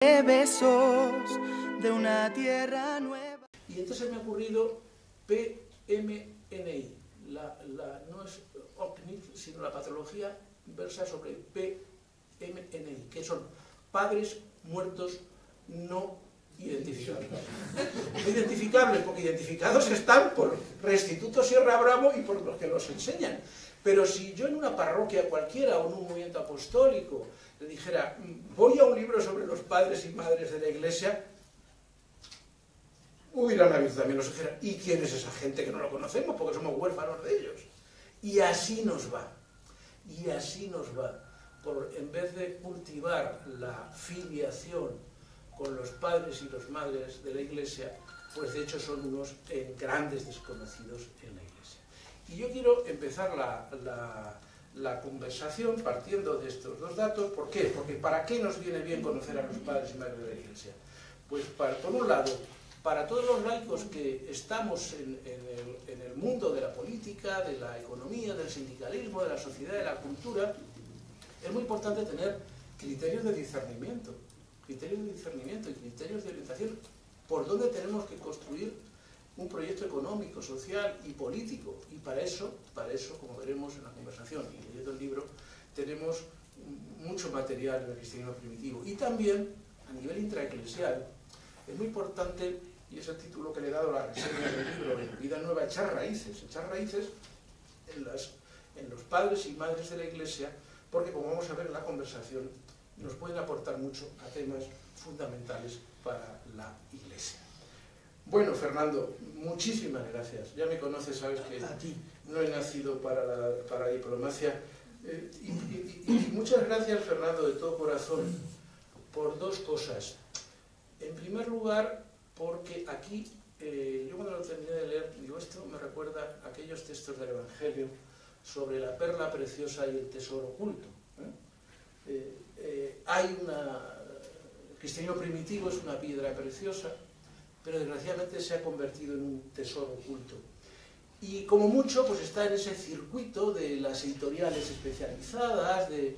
besos de una tierra nueva. Y entonces me ha ocurrido PMNI, no es OCNIC, sino la patología versa sobre PMNI, que son padres muertos no identificables. No identificables, porque identificados están por Restituto Sierra Bravo y por los que los enseñan. Pero si yo en una parroquia cualquiera o en un movimiento apostólico le dijera, voy a un libro sobre los padres y madres de la Iglesia, hubieran habido también los que dijeran, ¿y quién es esa gente que no lo conocemos? Porque somos huérfanos de ellos. Y así nos va. Y así nos va. En vez de cultivar la filiación con los padres y las madres de la Iglesia, pues de hecho son unos grandes desconocidos en la Iglesia. Y yo quiero empezar la conversación partiendo de estos dos datos. ¿Por qué? Porque ¿para qué nos viene bien conocer a los padres y madres de la Iglesia? Pues por un lado, para todos los laicos que estamos en el mundo de la política, de la economía, del sindicalismo, de la sociedad, de la cultura, es muy importante tener criterios de discernimiento y criterios de orientación por dónde tenemos que construir un proyecto económico, social y político. Y para eso, como veremos en la conversación y leyendo el libro, tenemos mucho material del cristianismo primitivo. Y también, a nivel intraeclesial, es muy importante, y es el título que le he dado a la reseña del libro, en Vida Nueva, echar raíces en los padres y madres de la Iglesia, porque como vamos a ver en la conversación, nos pueden aportar mucho a temas fundamentales para la Iglesia. Bueno, Fernando, muchísimas gracias. Ya me conoces, sabes que no he nacido para la diplomacia. Y muchas gracias, Fernando, de todo corazón, por dos cosas. En primer lugar, porque aquí, yo cuando lo terminé de leer, digo, esto me recuerda a aquellos textos del Evangelio sobre la perla preciosa y el tesoro oculto. El cristianismo primitivo es una piedra preciosa, pero desgraciadamente se ha convertido en un tesoro oculto. Y como mucho, pues está en ese circuito de las editoriales especializadas, me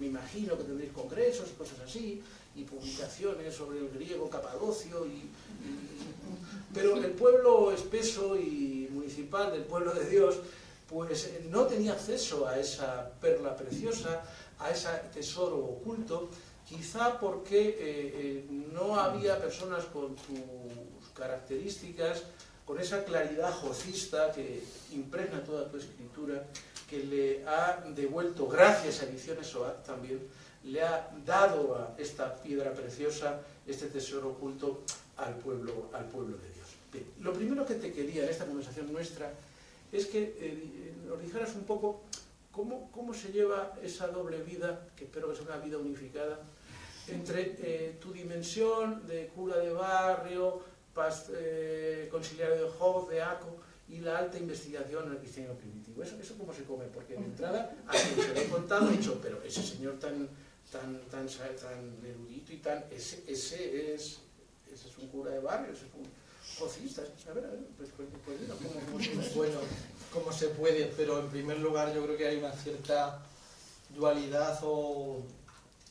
imagino que tendréis congresos y cosas así, y publicaciones sobre el griego capadocio, pero el pueblo espeso y municipal del pueblo de Dios, pues no tenía acceso a esa perla preciosa, a ese tesoro oculto, quizá porque no había personas con tus características, con esa claridad jocista que impregna toda tu escritura, que le ha devuelto, gracias a Ediciones SOAT también, le ha dado a esta piedra preciosa, este tesoro oculto, al pueblo de Dios. Bien, lo primero que te quería en esta conversación nuestra es que nos dijeras un poco cómo se lleva esa doble vida, que espero que sea una vida unificada, entre tu dimensión de cura de barrio, conciliario de Job, de Aco, y la alta investigación en el cristianismo primitivo. ¿Eso cómo se come? Porque de entrada, a quien se lo he contado, he dicho, pero ese señor tan erudito y tan... Ese es un cura de barrio, ese es un jocista. A ver, pues mira, ¿cómo se puede? Bueno, cómo se puede, pero en primer lugar yo creo que hay una cierta dualidad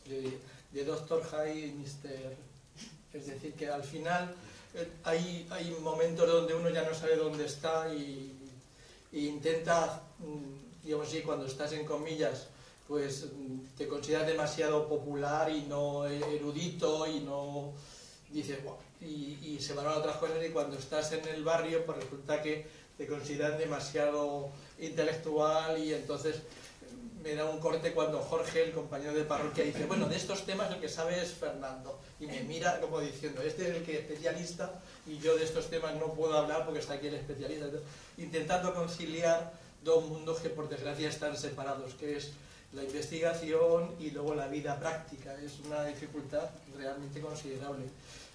de Dr. Hyde y Mr. Es decir, que al final hay momentos donde uno ya no sabe dónde está y intenta, digamos así, cuando estás en comillas, pues te consideras demasiado popular y no erudito y no dices, wow, y se van a otras cosas, y cuando estás en el barrio pues resulta que te consideras demasiado intelectual, y entonces me da un corte cuando Jorge, el compañero de parroquia, dice, bueno, de estos temas el que sabe es Fernando, y me mira como diciendo, este es el que es especialista y yo de estos temas no puedo hablar porque está aquí el especialista. Entonces, intentando conciliar dos mundos que por desgracia están separados, que es la investigación y luego la vida práctica. Es una dificultad realmente considerable,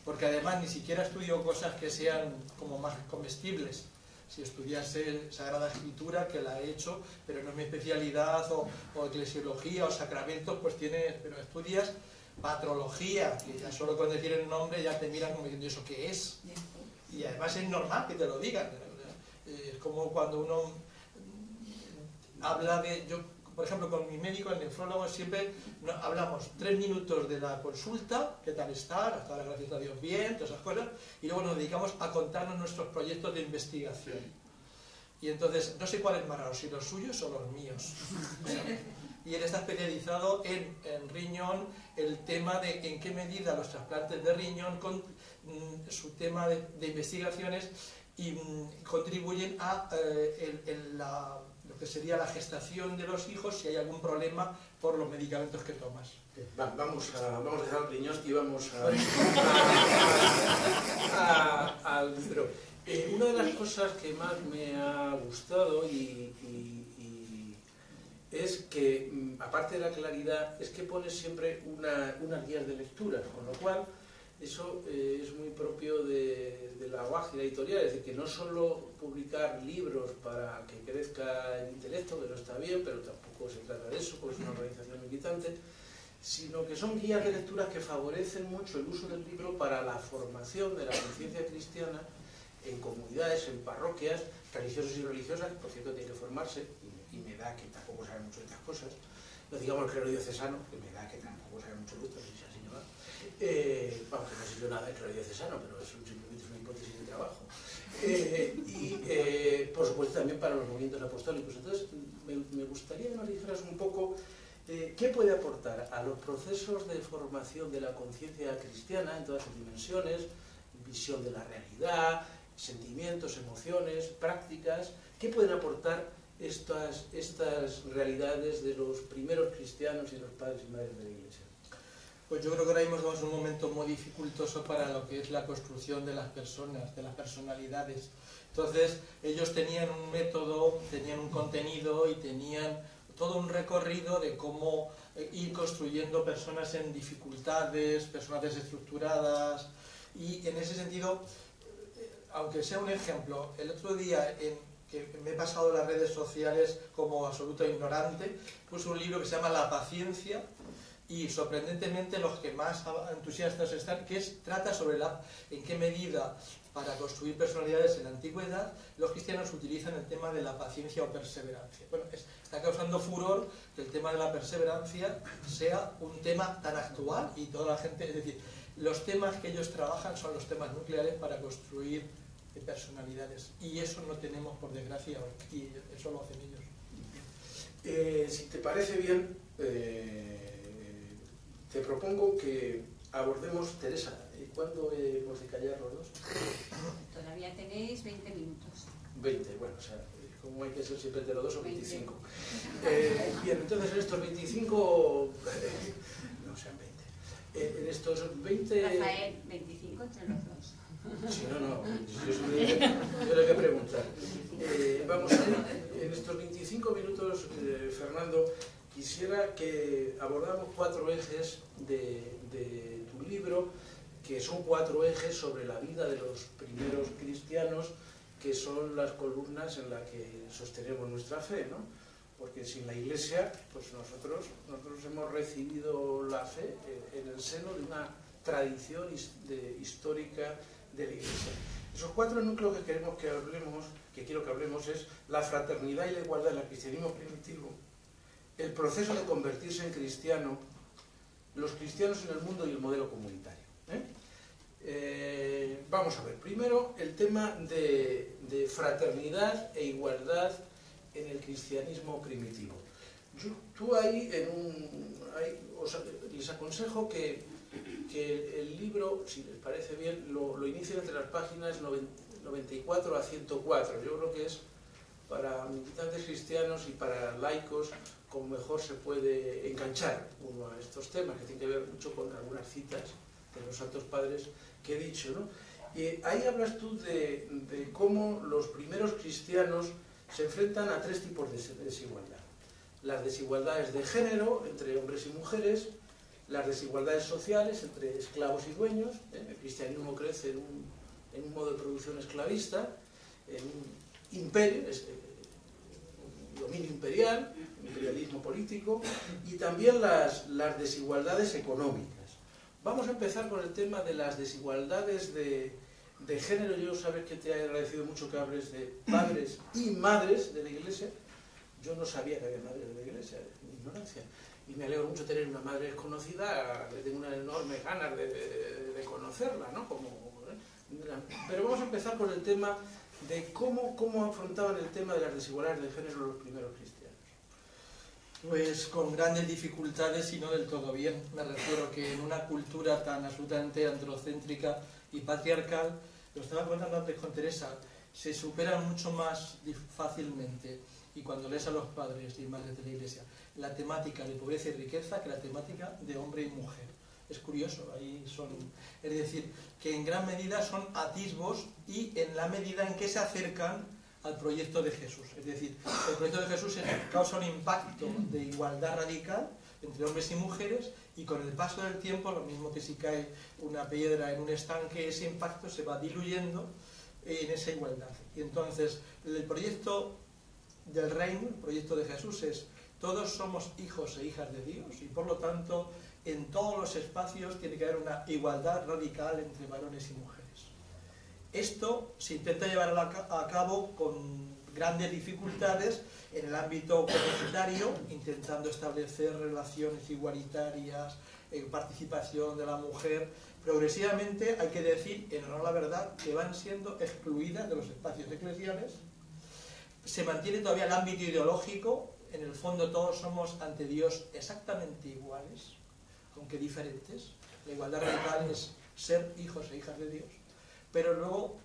porque además ni siquiera estudio cosas que sean como más comestibles. Si estudiase Sagrada Escritura, que la he hecho, pero no es mi especialidad, o eclesiología o sacramentos, pues pero estudias patrología, que ya solo con decir el nombre ya te miran como diciendo, ¿eso qué es? Y además es normal que te lo digan. Es como cuando uno habla de... Yo por ejemplo, con mi médico, el nefrólogo, siempre hablamos 3 minutos de la consulta, qué tal está, hasta ahora gracias a Dios bien, todas esas cosas, y luego nos dedicamos a contarnos nuestros proyectos de investigación. Y entonces, no sé cuál es más raro, si los suyos o los míos. Y él está especializado en riñón, el tema de en qué medida los trasplantes de riñón, con su tema de investigaciones, y contribuyen a lo que sería la gestación de los hijos si hay algún problema por los medicamentos que tomas. Vamos a dejar el riñón y vamos al libro. Una de las cosas que más me ha gustado es que, aparte de la claridad, es que pones siempre unas guías de lectura, con lo cual eso es muy propio de la Guajira editorial, es decir, que no solo publicar libros para que crezca el intelecto, que no está bien, pero tampoco se trata de eso, porque es una organización militante, sino que son guías de lectura que favorecen mucho el uso del libro para la formación de la conciencia cristiana en comunidades, en parroquias, religiosos y religiosas, que por cierto tienen que formarse, y me da que tampoco saben mucho de estas cosas, no digamos el clero diocesano, que me da que tampoco sabe mucho de esto, si se señala. Vamos, que no sé yo nada del clero diocesano, pero eso simplemente es una hipótesis de trabajo. Por supuesto también para los movimientos apostólicos. Entonces, me gustaría que nos dijeras un poco qué puede aportar a los procesos de formación de la conciencia cristiana en todas sus dimensiones, visión de la realidad, sentimientos, emociones, prácticas, qué pueden aportar estas realidades de los primeros cristianos y los padres y madres de la Iglesia. Pues yo creo que ahora mismo estamos en un momento muy dificultoso para lo que es la construcción de las personas, de las personalidades. Entonces, ellos tenían un método, tenían un contenido y tenían todo un recorrido de cómo ir construyendo personas en dificultades, personas desestructuradas, y en ese sentido, aunque sea un ejemplo, el otro día que me he pasado las redes sociales como absoluto ignorante, puse un libro que se llama La paciencia, y sorprendentemente los que más entusiastas están, trata sobre en qué medida para construir personalidades en la antigüedad los cristianos utilizan el tema de la paciencia o perseverancia. Bueno, está causando furor que el tema de la perseverancia sea un tema tan actual y toda la gente, es decir, los temas que ellos trabajan son los temas nucleares para construir personalidades, y eso no tenemos por desgracia hoy, y eso lo hacen ellos. Si te parece bien, te propongo que abordemos, Teresa, ¿cuándo hemos de callar los dos? Todavía tenéis 20 minutos. 20, bueno, o sea, como hay que ser siempre heterodoso, 25. Bien, entonces en estos 25, no sean 20. En estos 20... Rafael, 25 entre los dos. Sí, no, yo le voy a preguntar. Vamos a ver, en estos 25 minutos, Fernando, quisiera que abordamos 4 ejes de tu libro, que son 4 ejes sobre la vida de los primeros cristianos, que son las columnas en las que sostenemos nuestra fe, ¿no? Porque sin la Iglesia, pues nosotros hemos recibido la fe en el seno de una tradición histórica de la Iglesia. Esos 4 núcleos que quiero que hablemos es la fraternidad y la igualdad en el cristianismo primitivo, el proceso de convertirse en cristiano, los cristianos en el mundo y el modelo comunitario. Vamos a ver, primero el tema de fraternidad e igualdad en el cristianismo primitivo. Tú ahí, les aconsejo que el libro, si les parece bien, lo inicien entre las páginas 94 a 104. Yo creo que es para militantes cristianos y para laicos como mejor se puede enganchar uno a estos temas, que tienen que ver mucho con algunas citas de los santos padres que he dicho, ¿no? Y ahí hablas tú de cómo los primeros cristianos se enfrentan a 3 tipos de desigualdad. Las desigualdades de género entre hombres y mujeres, las desigualdades sociales entre esclavos y dueños. El cristianismo crece en un modo de producción esclavista, en un imperio, dominio imperial, imperialismo político, y también las desigualdades económicas. Vamos a empezar con el tema de las desigualdades de género. Yo sabes que te he agradecido mucho que hables de padres y madres de la Iglesia. Yo no sabía que había madres de la iglesia, ignorancia. Y me alegro mucho tener una madre desconocida, tengo unas enormes ganas de conocerla, ¿no? Pero vamos a empezar por el tema de cómo afrontaban el tema de las desigualdades de género los primeros cristianos. Pues con grandes dificultades y no del todo bien. Me refiero que en una cultura tan absolutamente androcéntrica y patriarcal, lo estaba comentando antes con Teresa, se superan mucho más fácilmente, y cuando lees a los padres y madres de la Iglesia, la temática de pobreza y riqueza que la temática de hombre y mujer. Es curioso, ahí son... Es decir, que en gran medida son atisbos y en la medida en que se acercan al proyecto de Jesús. Es decir, el proyecto de Jesús causa un impacto de igualdad radical entre hombres y mujeres, y con el paso del tiempo, lo mismo que si cae una piedra en un estanque, ese impacto se va diluyendo en esa igualdad. Y entonces, el proyecto del reino, el proyecto de Jesús es: todos somos hijos e hijas de Dios, y por lo tanto en todos los espacios tiene que haber una igualdad radical entre varones y mujeres. Esto se intenta llevar a cabo con grandes dificultades en el ámbito comunitario, intentando establecer relaciones igualitarias, participación de la mujer. Progresivamente, hay que decir, en honor a la verdad, que van siendo excluidas de los espacios eclesiales. Se mantiene todavía el ámbito ideológico. En el fondo todos somos ante Dios exactamente iguales, aunque diferentes. La igualdad radical es ser hijos e hijas de Dios, pero luego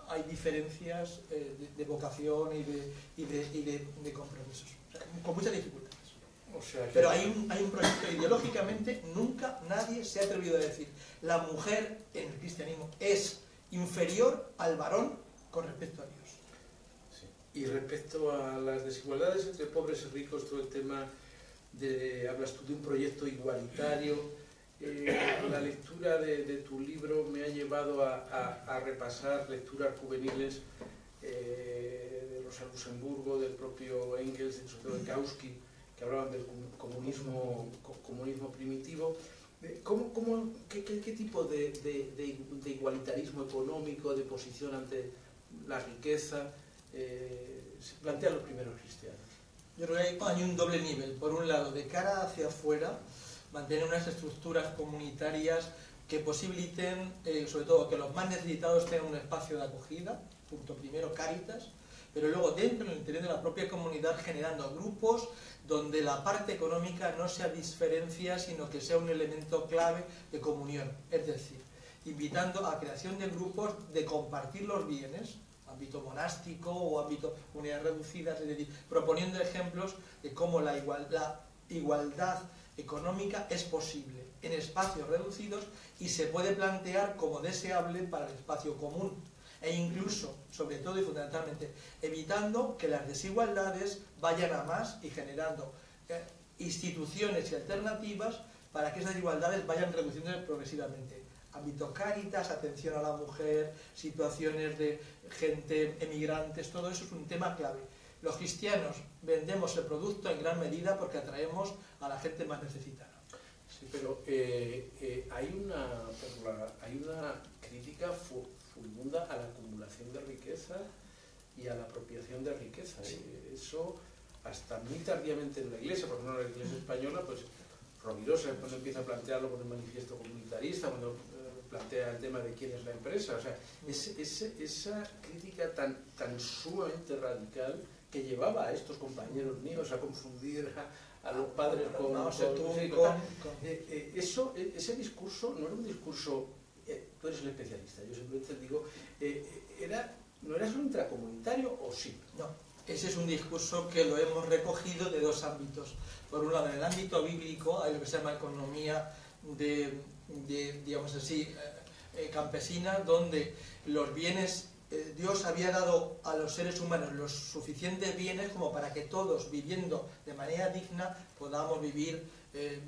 hay diferencias de vocación y de compromisos, o sea, con muchas dificultades. O sea, pero hay un proyecto ideológicamente, nunca nadie se ha atrevido a decir la mujer en el cristianismo es inferior al varón con respecto a Dios. Y respecto a las desigualdades entre pobres y ricos, todo el tema hablas tú de un proyecto igualitario. La lectura de tu libro me ha llevado a repasar lecturas juveniles de Rosa Luxemburgo, del propio Engels, sobre todo de Kautsky, que hablaban del comunismo primitivo. ¿Qué tipo de igualitarismo económico, de posición ante la riqueza se plantean los primeros cristianos? Yo creo que hay un doble nivel. Por un lado, de cara hacia afuera, mantener unas estructuras comunitarias que posibiliten, sobre todo, que los más necesitados tengan un espacio de acogida, punto primero, Cáritas, pero luego dentro, en el interior de la propia comunidad, generando grupos donde la parte económica no sea diferencia, sino que sea un elemento clave de comunión. Es decir, invitando a creación de grupos de compartir los bienes, ámbito monástico o ámbito unidades reducidas, es decir, proponiendo ejemplos de cómo la igualdad económica es posible en espacios reducidos y se puede plantear como deseable para el espacio común, e incluso, sobre todo y fundamentalmente, evitando que las desigualdades vayan a más y generando instituciones y alternativas para que esas desigualdades vayan reduciéndose progresivamente. Ámbito Cáritas, atención a la mujer, situaciones de gente, emigrantes, todo eso es un tema clave. Los cristianos vendemos el producto en gran medida porque atraemos a la gente más necesitada. Sí, pero hay una crítica furibunda a la acumulación de riqueza y a la apropiación de riqueza. Eso hasta muy tardíamente en la Iglesia, por ejemplo en la Iglesia española, pues Rovirosa cuando empieza a plantearlo con el manifiesto comunitarista, cuando plantea el tema de quién es la empresa, o sea, esa crítica tan sumamente radical que llevaba a estos compañeros míos a confundir a los padres ese discurso no era un discurso, tú eres el especialista, yo simplemente digo, ¿no era solo intracomunitario o sí? No, ese es un discurso que lo hemos recogido de dos ámbitos. Por un lado, en el ámbito bíblico hay lo que se llama economía digamos así, campesina, donde los bienes, Dios había dado a los seres humanos los suficientes bienes como para que todos, viviendo de manera digna, podamos vivir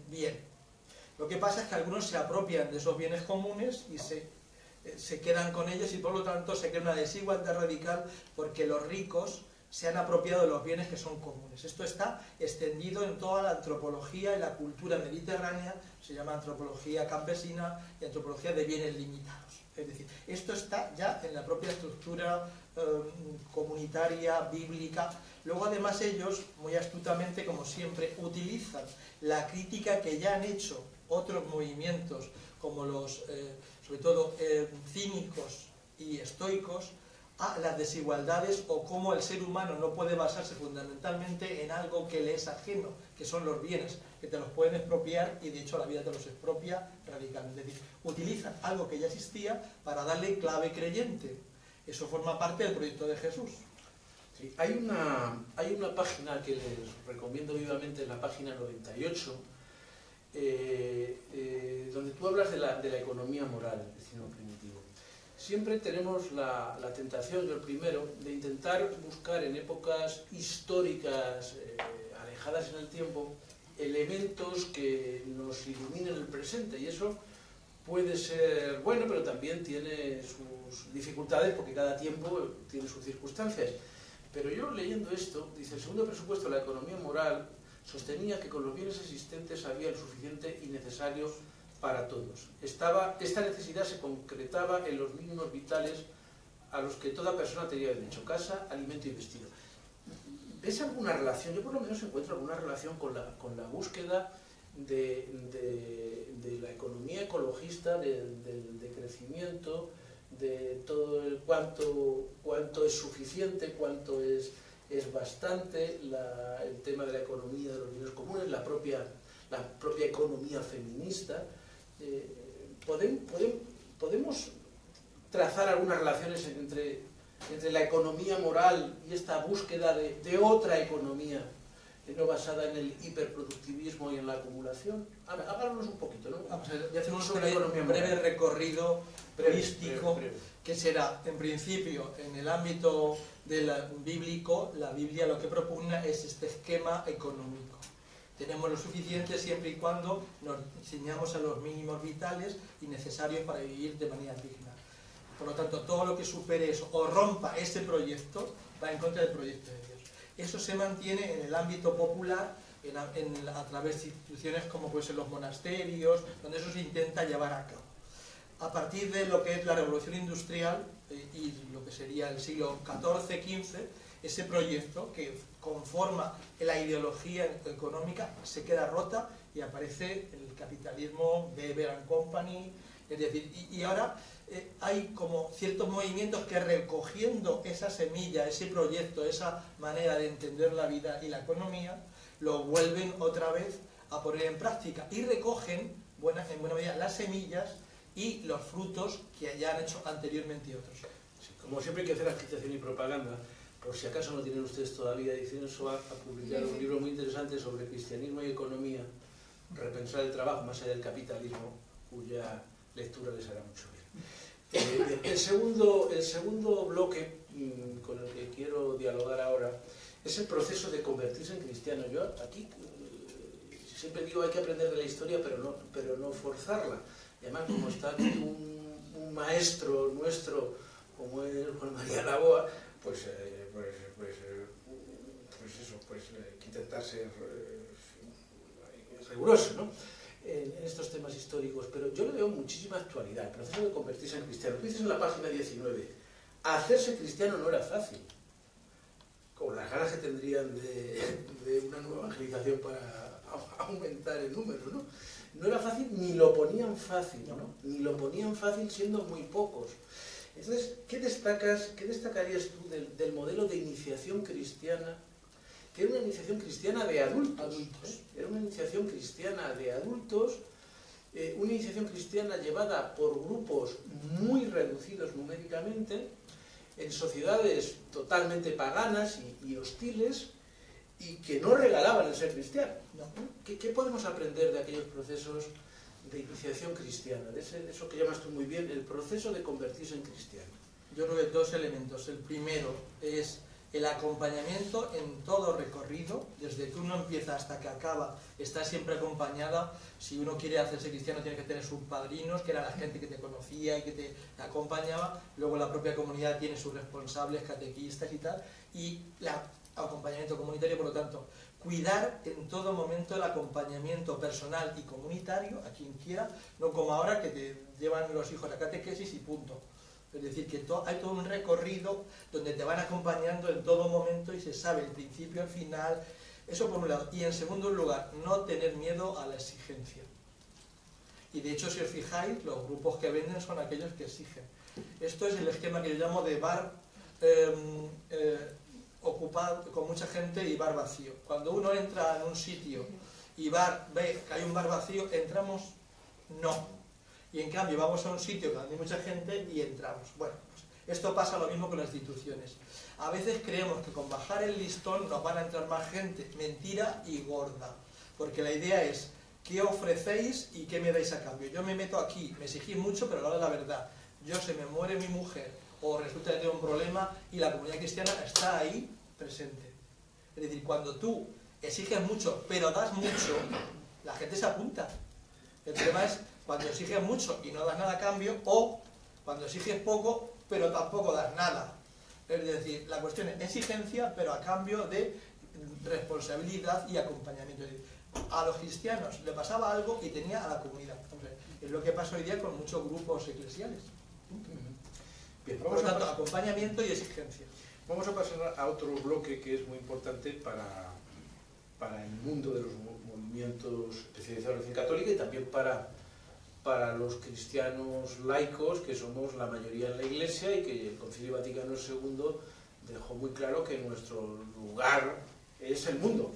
bien. Lo que pasa es que algunos se apropian de esos bienes comunes y se quedan con ellos, y por lo tanto se crea una desigualdad radical, porque los ricos se han apropiado de los bienes que son comunes. Esto está extendido en toda la antropología y la cultura mediterránea, se llama antropología campesina y antropología de bienes limitados. Es decir, esto está ya en la propia estructura comunitaria, bíblica. Luego además ellos, muy astutamente, como siempre, utilizan la crítica que ya han hecho otros movimientos, como los, sobre todo, cínicos y estoicos, a las desigualdades o cómo el ser humano no puede basarse fundamentalmente en algo que le es ajeno, que son los bienes, que te los pueden expropiar y de hecho la vida te los expropia radicalmente. Es decir, utilizan algo que ya existía para darle clave creyente. Eso forma parte del proyecto de Jesús. Sí, hay una página que les recomiendo vivamente, la página 98, donde tú hablas de la economía moral del cristianismo primitivo. Siempre tenemos la tentación, yo el primero, de intentar buscar en épocas históricas alejadas en el tiempo elementos que nos iluminen el presente, y eso puede ser bueno, pero también tiene sus dificultades porque cada tiempo tiene sus circunstancias. Pero yo leyendo esto, dice, el segundo presupuesto de la economía moral sostenía que con los bienes existentes había el suficiente y necesario para todos. Esta necesidad se concretaba en los mínimos vitales a los que toda persona tenía derecho: casa, alimento y vestido. ¿Ves alguna relación? Yo por lo menos encuentro alguna relación con la búsqueda de la economía ecologista, de crecimiento, de todo el cuánto es suficiente, cuánto es bastante, el tema de la economía de los bienes comunes, la propia economía feminista. Podemos trazar algunas relaciones entre la economía moral y esta búsqueda de otra economía no basada en el hiperproductivismo y en la acumulación. Háblanos un poquito, ¿no? Vamos a ver, voy a hacer sobre un breve recorrido místico, que será, en principio, en el ámbito bíblico, la Biblia lo que propugna es este esquema económico. Tenemos lo suficiente siempre y cuando nos ciñamos a los mínimos vitales y necesarios para vivir de manera digna. Por lo tanto, todo lo que supere eso o rompa ese proyecto va en contra del proyecto de Dios. Eso se mantiene en el ámbito popular a través de instituciones como pueden ser los monasterios, donde eso se intenta llevar a cabo. A partir de lo que es la revolución industrial y lo que sería el siglo XIV-XV, ese proyecto que conforma la ideología económica se queda rota y aparece el capitalismo, Weber & Company, es decir, y ahora hay como ciertos movimientos que, recogiendo esa semilla, ese proyecto, esa manera de entender la vida y la economía, lo vuelven otra vez a poner en práctica y recogen en buena medida las semillas y los frutos que ya han hecho anteriormente otros. Sí, como siempre hay que hacer agitación y propaganda, por si acaso no tienen ustedes todavía, Ediciones SOAC ha publicado un libro muy interesante sobre cristianismo y economía, repensar el trabajo más allá del capitalismo, cuya lectura les hará mucho bien. El segundo bloque con el que quiero dialogar ahora es el proceso de convertirse en cristiano. Yo aquí siempre digo hay que aprender de la historia, pero no forzarla. Y además, como está aquí un maestro nuestro como es Juan María Laboa, pues hay que intentar ser riguroso, ¿no?, en estos temas históricos, pero yo le veo muchísima actualidad. El proceso de convertirse en cristiano. Tú dices en la página 19, hacerse cristiano no era fácil, con las ganas que tendrían de una nueva evangelización para aumentar el número, ¿no? No era fácil, ni lo ponían fácil, ¿no? Ni lo ponían fácil siendo muy pocos. Entonces, ¿qué destacarías tú del modelo de iniciación cristiana? Que era una iniciación cristiana de adultos. Era una iniciación cristiana de adultos, una iniciación cristiana llevada por grupos muy reducidos numéricamente, en sociedades totalmente paganas y hostiles, y que no regalaban el ser cristiano. ¿Qué podemos aprender de aquellos procesos de iniciación cristiana? De eso que llamas tú muy bien, el proceso de convertirse en cristiano. Yo creo que dos elementos. El primero es El acompañamiento en todo recorrido, desde que uno empieza hasta que acaba, está siempre acompañada. Si uno quiere hacerse cristiano tiene que tener sus padrinos, que era la gente que te conocía y que te acompañaba. Luego la propia comunidad tiene sus responsables, catequistas y tal. Y el acompañamiento comunitario, por lo tanto, cuidar en todo momento el acompañamiento personal y comunitario a quien quiera, no como ahora que te llevan los hijos a catequesis y punto. Es decir, que hay todo un recorrido donde te van acompañando en todo momento y se sabe el principio, el final. Eso por un lado. Y en segundo lugar, no tener miedo a la exigencia. Y de hecho, si os fijáis, los grupos que venden son aquellos que exigen. Esto es el esquema que yo llamo de bar ocupado con mucha gente y bar vacío. Cuando uno entra en un sitio y ve que hay un bar vacío, ¿entramos? No. Y en cambio vamos a un sitio donde hay mucha gente y entramos. Bueno, pues esto pasa lo mismo con las instituciones. A veces creemos que con bajar el listón nos van a entrar más gente. Mentira y gorda. Porque la idea es, ¿qué ofrecéis y qué me dais a cambio? Yo me meto aquí, me exigís mucho, pero ahora la verdad. Yo se me muere mi mujer o resulta que tengo un problema y la comunidad cristiana está ahí presente. Es decir, cuando tú exiges mucho, pero das mucho, la gente se apunta. El problema es cuando exiges mucho y no das nada a cambio, o cuando exiges poco, pero tampoco das nada. Es decir, la cuestión es exigencia, pero a cambio de responsabilidad y acompañamiento. Es decir, a los cristianos le pasaba algo y tenía a la comunidad. Es lo que pasa hoy día con muchos grupos eclesiales. Bien, Por tanto, acompañamiento y exigencia. Vamos a pasar a otro bloque que es muy importante para el mundo de los movimientos especializados en la católica y también para los cristianos laicos, que somos la mayoría en la Iglesia, y que el Concilio Vaticano II dejó muy claro que nuestro lugar es el mundo.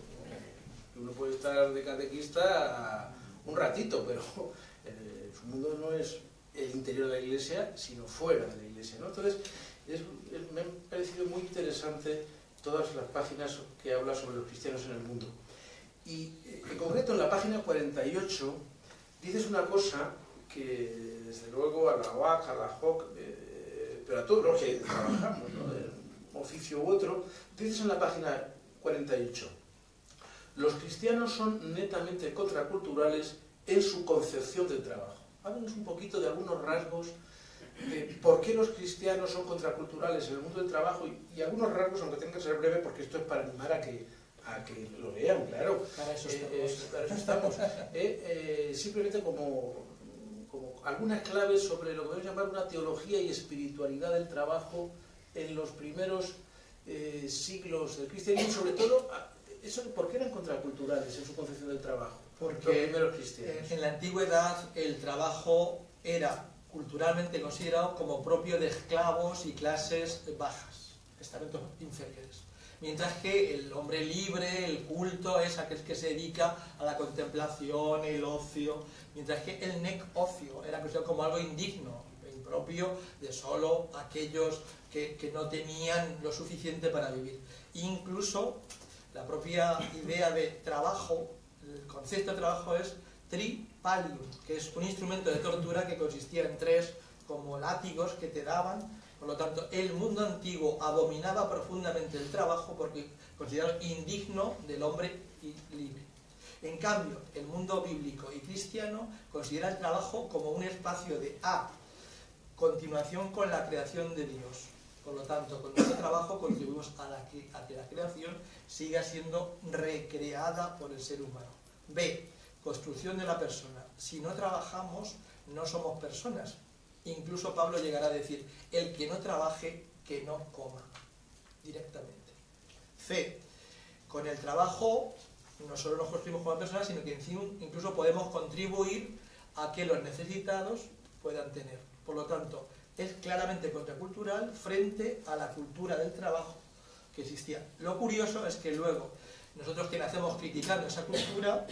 Uno puede estar de catequista un ratito, pero su mundo no es el interior de la Iglesia, sino fuera de la Iglesia, ¿no? Entonces, me ha parecido muy interesante todas las páginas que habla sobre los cristianos en el mundo. Y en concreto en la página 48 dices una cosa que desde luego a la UAC, a la JOC, pero a todos los que trabajamos, ¿no?, de un oficio u otro, dices en la página 48: los cristianos son netamente contraculturales en su concepción del trabajo. Háblanos un poquito de algunos rasgos de por qué los cristianos son contraculturales en el mundo del trabajo y algunos rasgos, aunque tenga que ser breve, porque esto es para animar a que lo lean, claro. Para eso estamos. Para eso estamos. Simplemente como algunas claves sobre lo que podemos llamar una teología y espiritualidad del trabajo en los primeros siglos del cristianismo, sobre todo eso de por qué eran contraculturales en su concepción del trabajo. Porque los primeros cristianos. En la antigüedad el trabajo era culturalmente considerado como propio de esclavos y clases bajas, estamentos inferiores. Mientras que el hombre libre, el culto, es aquel que se dedica a la contemplación, el ocio, mientras que el negocio era considerado como algo indigno, impropio de solo aquellos que no tenían lo suficiente para vivir. Incluso la propia idea de trabajo, el concepto de trabajo es tripalium, que es un instrumento de tortura que consistía en 3 como látigos que te daban. Por lo tanto, el mundo antiguo abominaba profundamente el trabajo porque consideraba indigno del hombre libre. En cambio, el mundo bíblico y cristiano considera el trabajo como un espacio de continuación con la creación de Dios. Por lo tanto, con nuestro trabajo contribuimos a que la creación siga siendo recreada por el ser humano. B, construcción de la persona. Si no trabajamos, no somos personas. Incluso Pablo llegará a decir, el que no trabaje, que no coma, directamente. C, con el trabajo no solo nos construimos como personas, sino que incluso podemos contribuir a que los necesitados puedan tener. Por lo tanto, es claramente contracultural frente a la cultura del trabajo que existía. Lo curioso es que luego, nosotros que nacemos criticando esa cultura,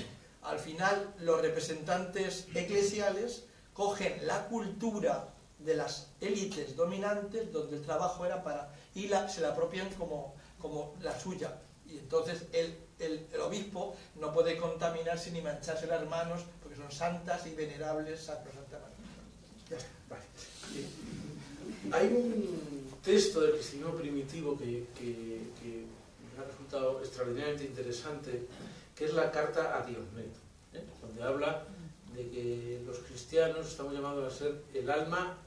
al final los representantes eclesiales cogen la cultura de las élites dominantes, donde el trabajo era y se la apropian como la suya. Y entonces el obispo no puede contaminarse ni mancharse las manos, porque son santas y venerables, sacrosantas. Ya está. Vale. Sí. Hay un texto del cristianismo primitivo que me ha resultado extraordinariamente interesante, que es la carta a Diomedo, donde habla de que los cristianos estamos llamados a ser el alma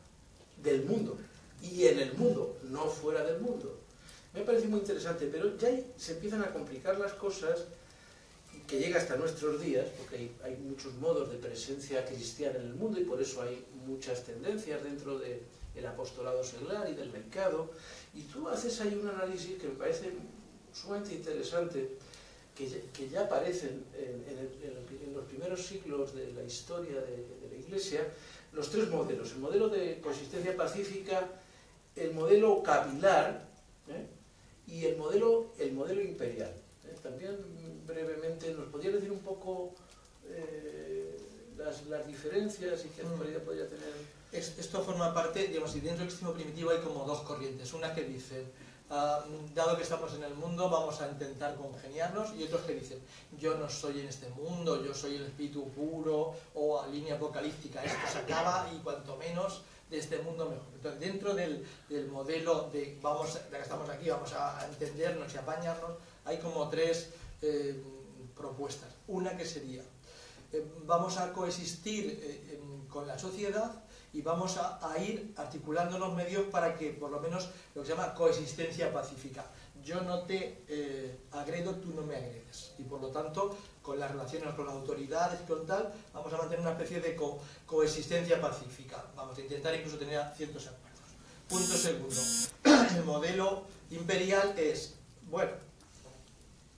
del mundo, y en el mundo, no fuera del mundo. Me parece muy interesante, pero ya se empiezan a complicar las cosas, que llega hasta nuestros días, porque hay muchos modos de presencia cristiana en el mundo y por eso hay muchas tendencias dentro del apostolado seglar y del mercado. Y tú haces ahí un análisis que me parece sumamente interesante, que ya aparecen en los primeros siglos de la historia de la Iglesia, los tres modelos: el modelo de coexistencia pacífica, el modelo capilar, y el modelo imperial. También brevemente, ¿nos podría decir un poco las diferencias y qué actualidad podría tener? Esto forma parte, digamos, y dentro del cristianismo primitivo hay como dos corrientes. Una que dice, dado que estamos en el mundo, vamos a intentar congeniarnos, y otros que dicen, yo no soy en este mundo, yo soy el espíritu puro, o a línea apocalíptica, esto se acaba y cuanto menos de este mundo mejor. Entonces, dentro del modelo de ya que estamos aquí, vamos a entendernos y apañarnos, hay como tres propuestas. Una que sería, vamos a coexistir con la sociedad y vamos a ir articulando los medios para que, por lo menos, lo que se llama coexistencia pacífica. Yo no te agredo, tú no me agredes. Y por lo tanto, con las relaciones con las autoridades y con tal, vamos a mantener una especie de coexistencia pacífica. Vamos a intentar incluso tener ciertos acuerdos. Punto segundo. El modelo imperial es, bueno,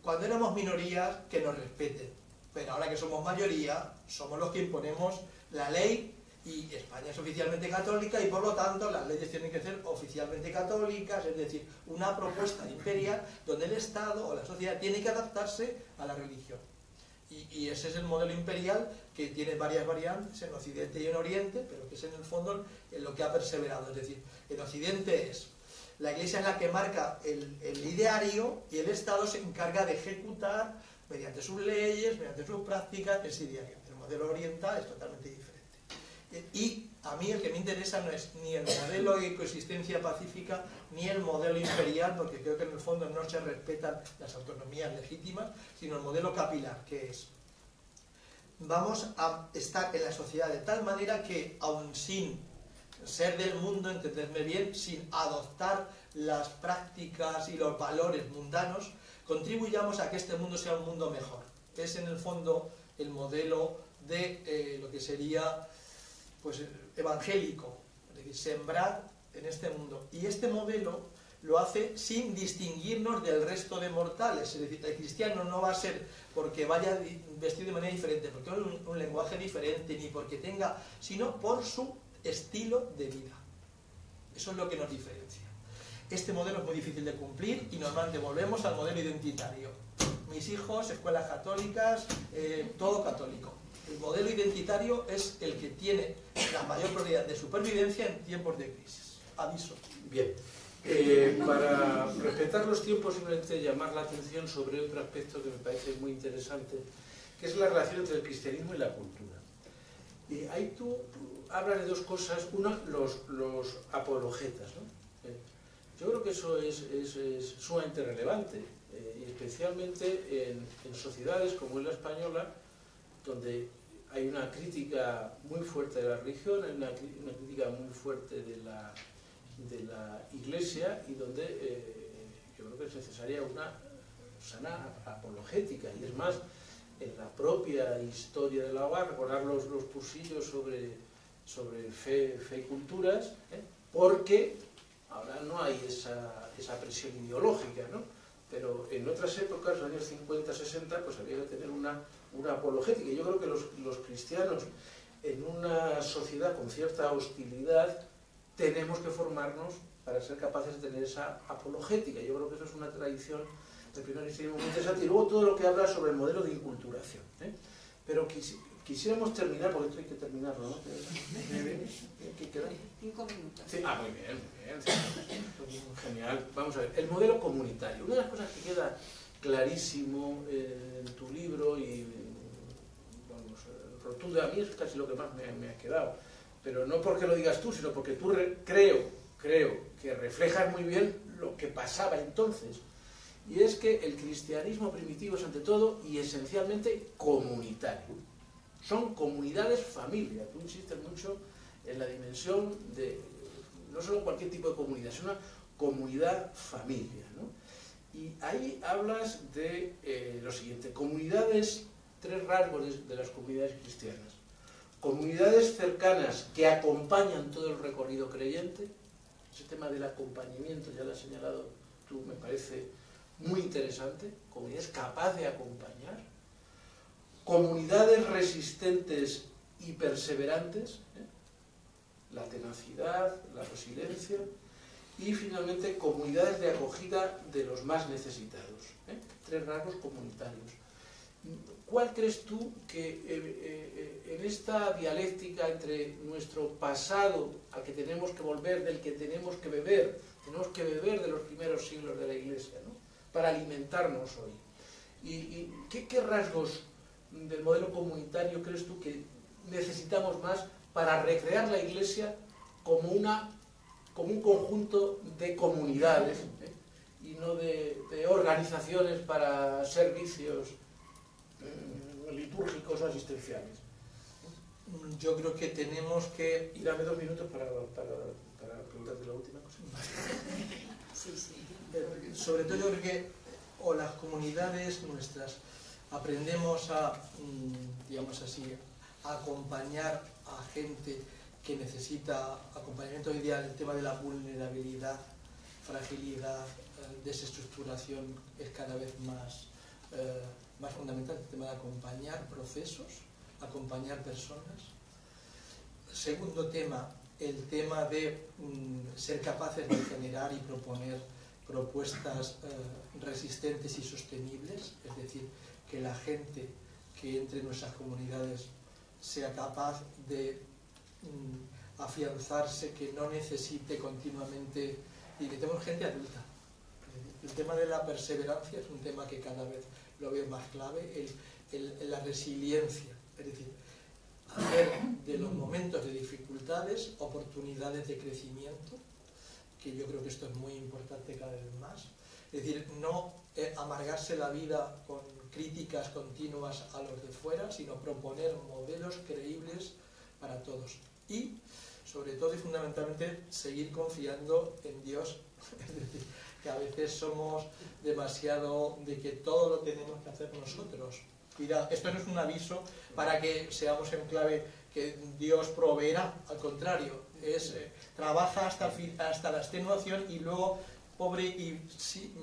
cuando éramos minorías, que nos respeten. Pero ahora que somos mayoría, somos los que imponemos la ley, y España es oficialmente católica y por lo tanto las leyes tienen que ser oficialmente católicas, es decir, una propuesta imperial donde el Estado o la sociedad tiene que adaptarse a la religión. Y ese es el modelo imperial, que tiene varias variantes en Occidente y en Oriente, pero que es en el fondo en lo que ha perseverado. Es decir, en Occidente es la Iglesia es la que marca el ideario y el Estado se encarga de ejecutar mediante sus leyes, mediante sus prácticas, ese ideario. El modelo oriental es totalmente diferente. Y a mí el que me interesa no es ni el modelo de coexistencia pacífica ni el modelo imperial, porque creo que en el fondo no se respetan las autonomías legítimas, sino el modelo capilar, que es, vamos a estar en la sociedad de tal manera que, aun sin ser del mundo, entenderme bien, sin adoptar las prácticas y los valores mundanos, contribuyamos a que este mundo sea un mundo mejor. Es en el fondo el modelo de lo que sería, pues, evangélico, es decir, sembrar en este mundo. Y este modelo lo hace sin distinguirnos del resto de mortales, es decir, el cristiano no va a ser porque vaya vestido de manera diferente, porque tenga un lenguaje diferente, ni porque tenga, sino por su estilo de vida. Eso es lo que nos diferencia. Este modelo es muy difícil de cumplir y normalmente volvemos al modelo identitario. Mis hijos, escuelas católicas, todo católico. El modelo identitario es el que tiene la mayor probabilidad de supervivencia en tiempos de crisis. Aviso. Bien. Para respetar los tiempos, simplemente llamar la atención sobre otro aspecto que me parece muy interesante, que es la relación entre el cristianismo y la cultura. Ahí tú hablas de dos cosas. Una, los apologetas, ¿no? Yo creo que eso es sumamente relevante, y especialmente en sociedades como es la española, donde hay una crítica muy fuerte de la religión, hay una crítica muy fuerte de la Iglesia, y donde yo creo que es necesaria una sana apologética. Y es más, en la propia historia del hogar, recordar los cursillos sobre fe y culturas, porque ahora no hay esa presión ideológica, ¿no? Pero en otras épocas, los años 50, 60, pues había que tener una apologética. Y yo creo que los cristianos, en una sociedad con cierta hostilidad, tenemos que formarnos para ser capaces de tener esa apologética. Yo creo que eso es una tradición del primer cristianismo muy interesante. Y luego todo lo que habla sobre el modelo de inculturación. Pero quisiéramos terminar, porque esto hay que terminarlo, ¿no? ¿Qué queda? 5 minutos. Sí. Muy bien, muy bien. Genial. Vamos a ver, el modelo comunitario. Una de las cosas que queda clarísimo en tu libro, y vamos, rotundo, a mí es casi lo que más me ha quedado, pero no porque lo digas tú, sino porque tú creo creo que reflejan muy bien lo que pasaba entonces, y es que el cristianismo primitivo es ante todo y esencialmente comunitario. Son comunidades familia. Tú insistes mucho en la dimensión de no solo cualquier tipo de comunidad, es una comunidad familia, ¿no? Y ahí hablas de lo siguiente: comunidades, tres rasgos de las comunidades cristianas. Comunidades cercanas que acompañan todo el recorrido creyente. Ese tema del acompañamiento, ya lo has señalado tú, me parece muy interesante. Comunidades capaces de acompañar. Comunidades resistentes y perseverantes, la tenacidad, la resiliencia. Y finalmente comunidades de acogida de los más necesitados. Tres rasgos comunitarios. ¿Cuál crees tú que en esta dialéctica entre nuestro pasado al que tenemos que volver, del que tenemos que beber de los primeros siglos de la Iglesia, ¿no?, para alimentarnos hoy? ¿Y qué rasgos del modelo comunitario crees tú que necesitamos más para recrear la Iglesia como un conjunto de comunidades, y no de organizaciones para servicios litúrgicos o asistenciales? Yo creo que tenemos que... Y dame 2 minutos para preguntarte la última cosa. Sí, sí. Sobre todo yo creo que o las comunidades nuestras aprendemos a, digamos así, a acompañar a gente que necesita acompañamiento. Hoy día el tema de la vulnerabilidad, fragilidad, desestructuración es cada vez más fundamental. El tema de acompañar procesos, acompañar personas. Segundo tema, el tema de ser capaces de generar y proponer propuestas resistentes y sostenibles, es decir, que la gente que entre en nuestras comunidades sea capaz de afianzarse, que no necesite continuamente, y que tenemos gente adulta. El tema de la perseverancia es un tema que cada vez lo veo más clave, la resiliencia, es decir, hacer de los momentos de dificultades oportunidades de crecimiento, que yo creo que esto es muy importante cada vez más. Es decir, no amargarse la vida con críticas continuas a los de fuera, sino proponer modelos creíbles para todos. Y, sobre todo y fundamentalmente, seguir confiando en Dios. Es decir, que a veces somos demasiado de que todo lo tenemos que hacer nosotros. Cuidado, esto no es un aviso para que seamos en clave que Dios proveerá, al contrario, es trabaja hasta la extenuación y luego pobre y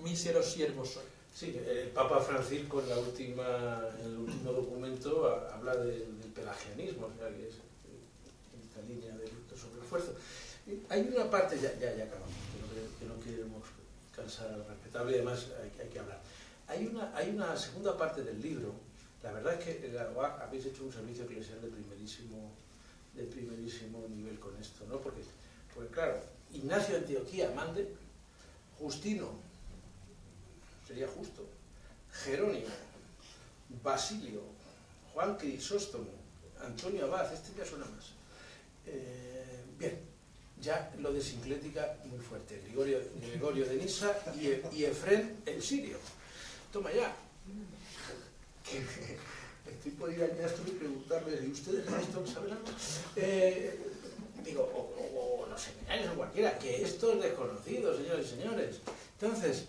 mísero siervo soy. Sí, el Papa Francisco en el último documento habla del pelagianismo, o sea, que es esta línea de luto sobre el esfuerzo. Hay una parte, ya acabamos, que no queremos cansar al respetable, y además hay que hablar. Hay una segunda parte del libro. La verdad es que habéis hecho un servicio eclesial de primerísimo nivel con esto, ¿no? Porque claro, Ignacio de Antioquía, Mande, Justino, sería justo, Jerónimo, Basilio, Juan Crisóstomo, Antonio Abad, este ya suena más. Bien, ya lo de sinclética muy fuerte, Gregorio de Nisa y Efrén el Sirio. Toma ya. Estoy por ir a Ignacio y preguntarle, ¿y ustedes esto saben algo? Digo, o los seminarios o cualquiera, que esto es desconocido, señores y señores. Entonces,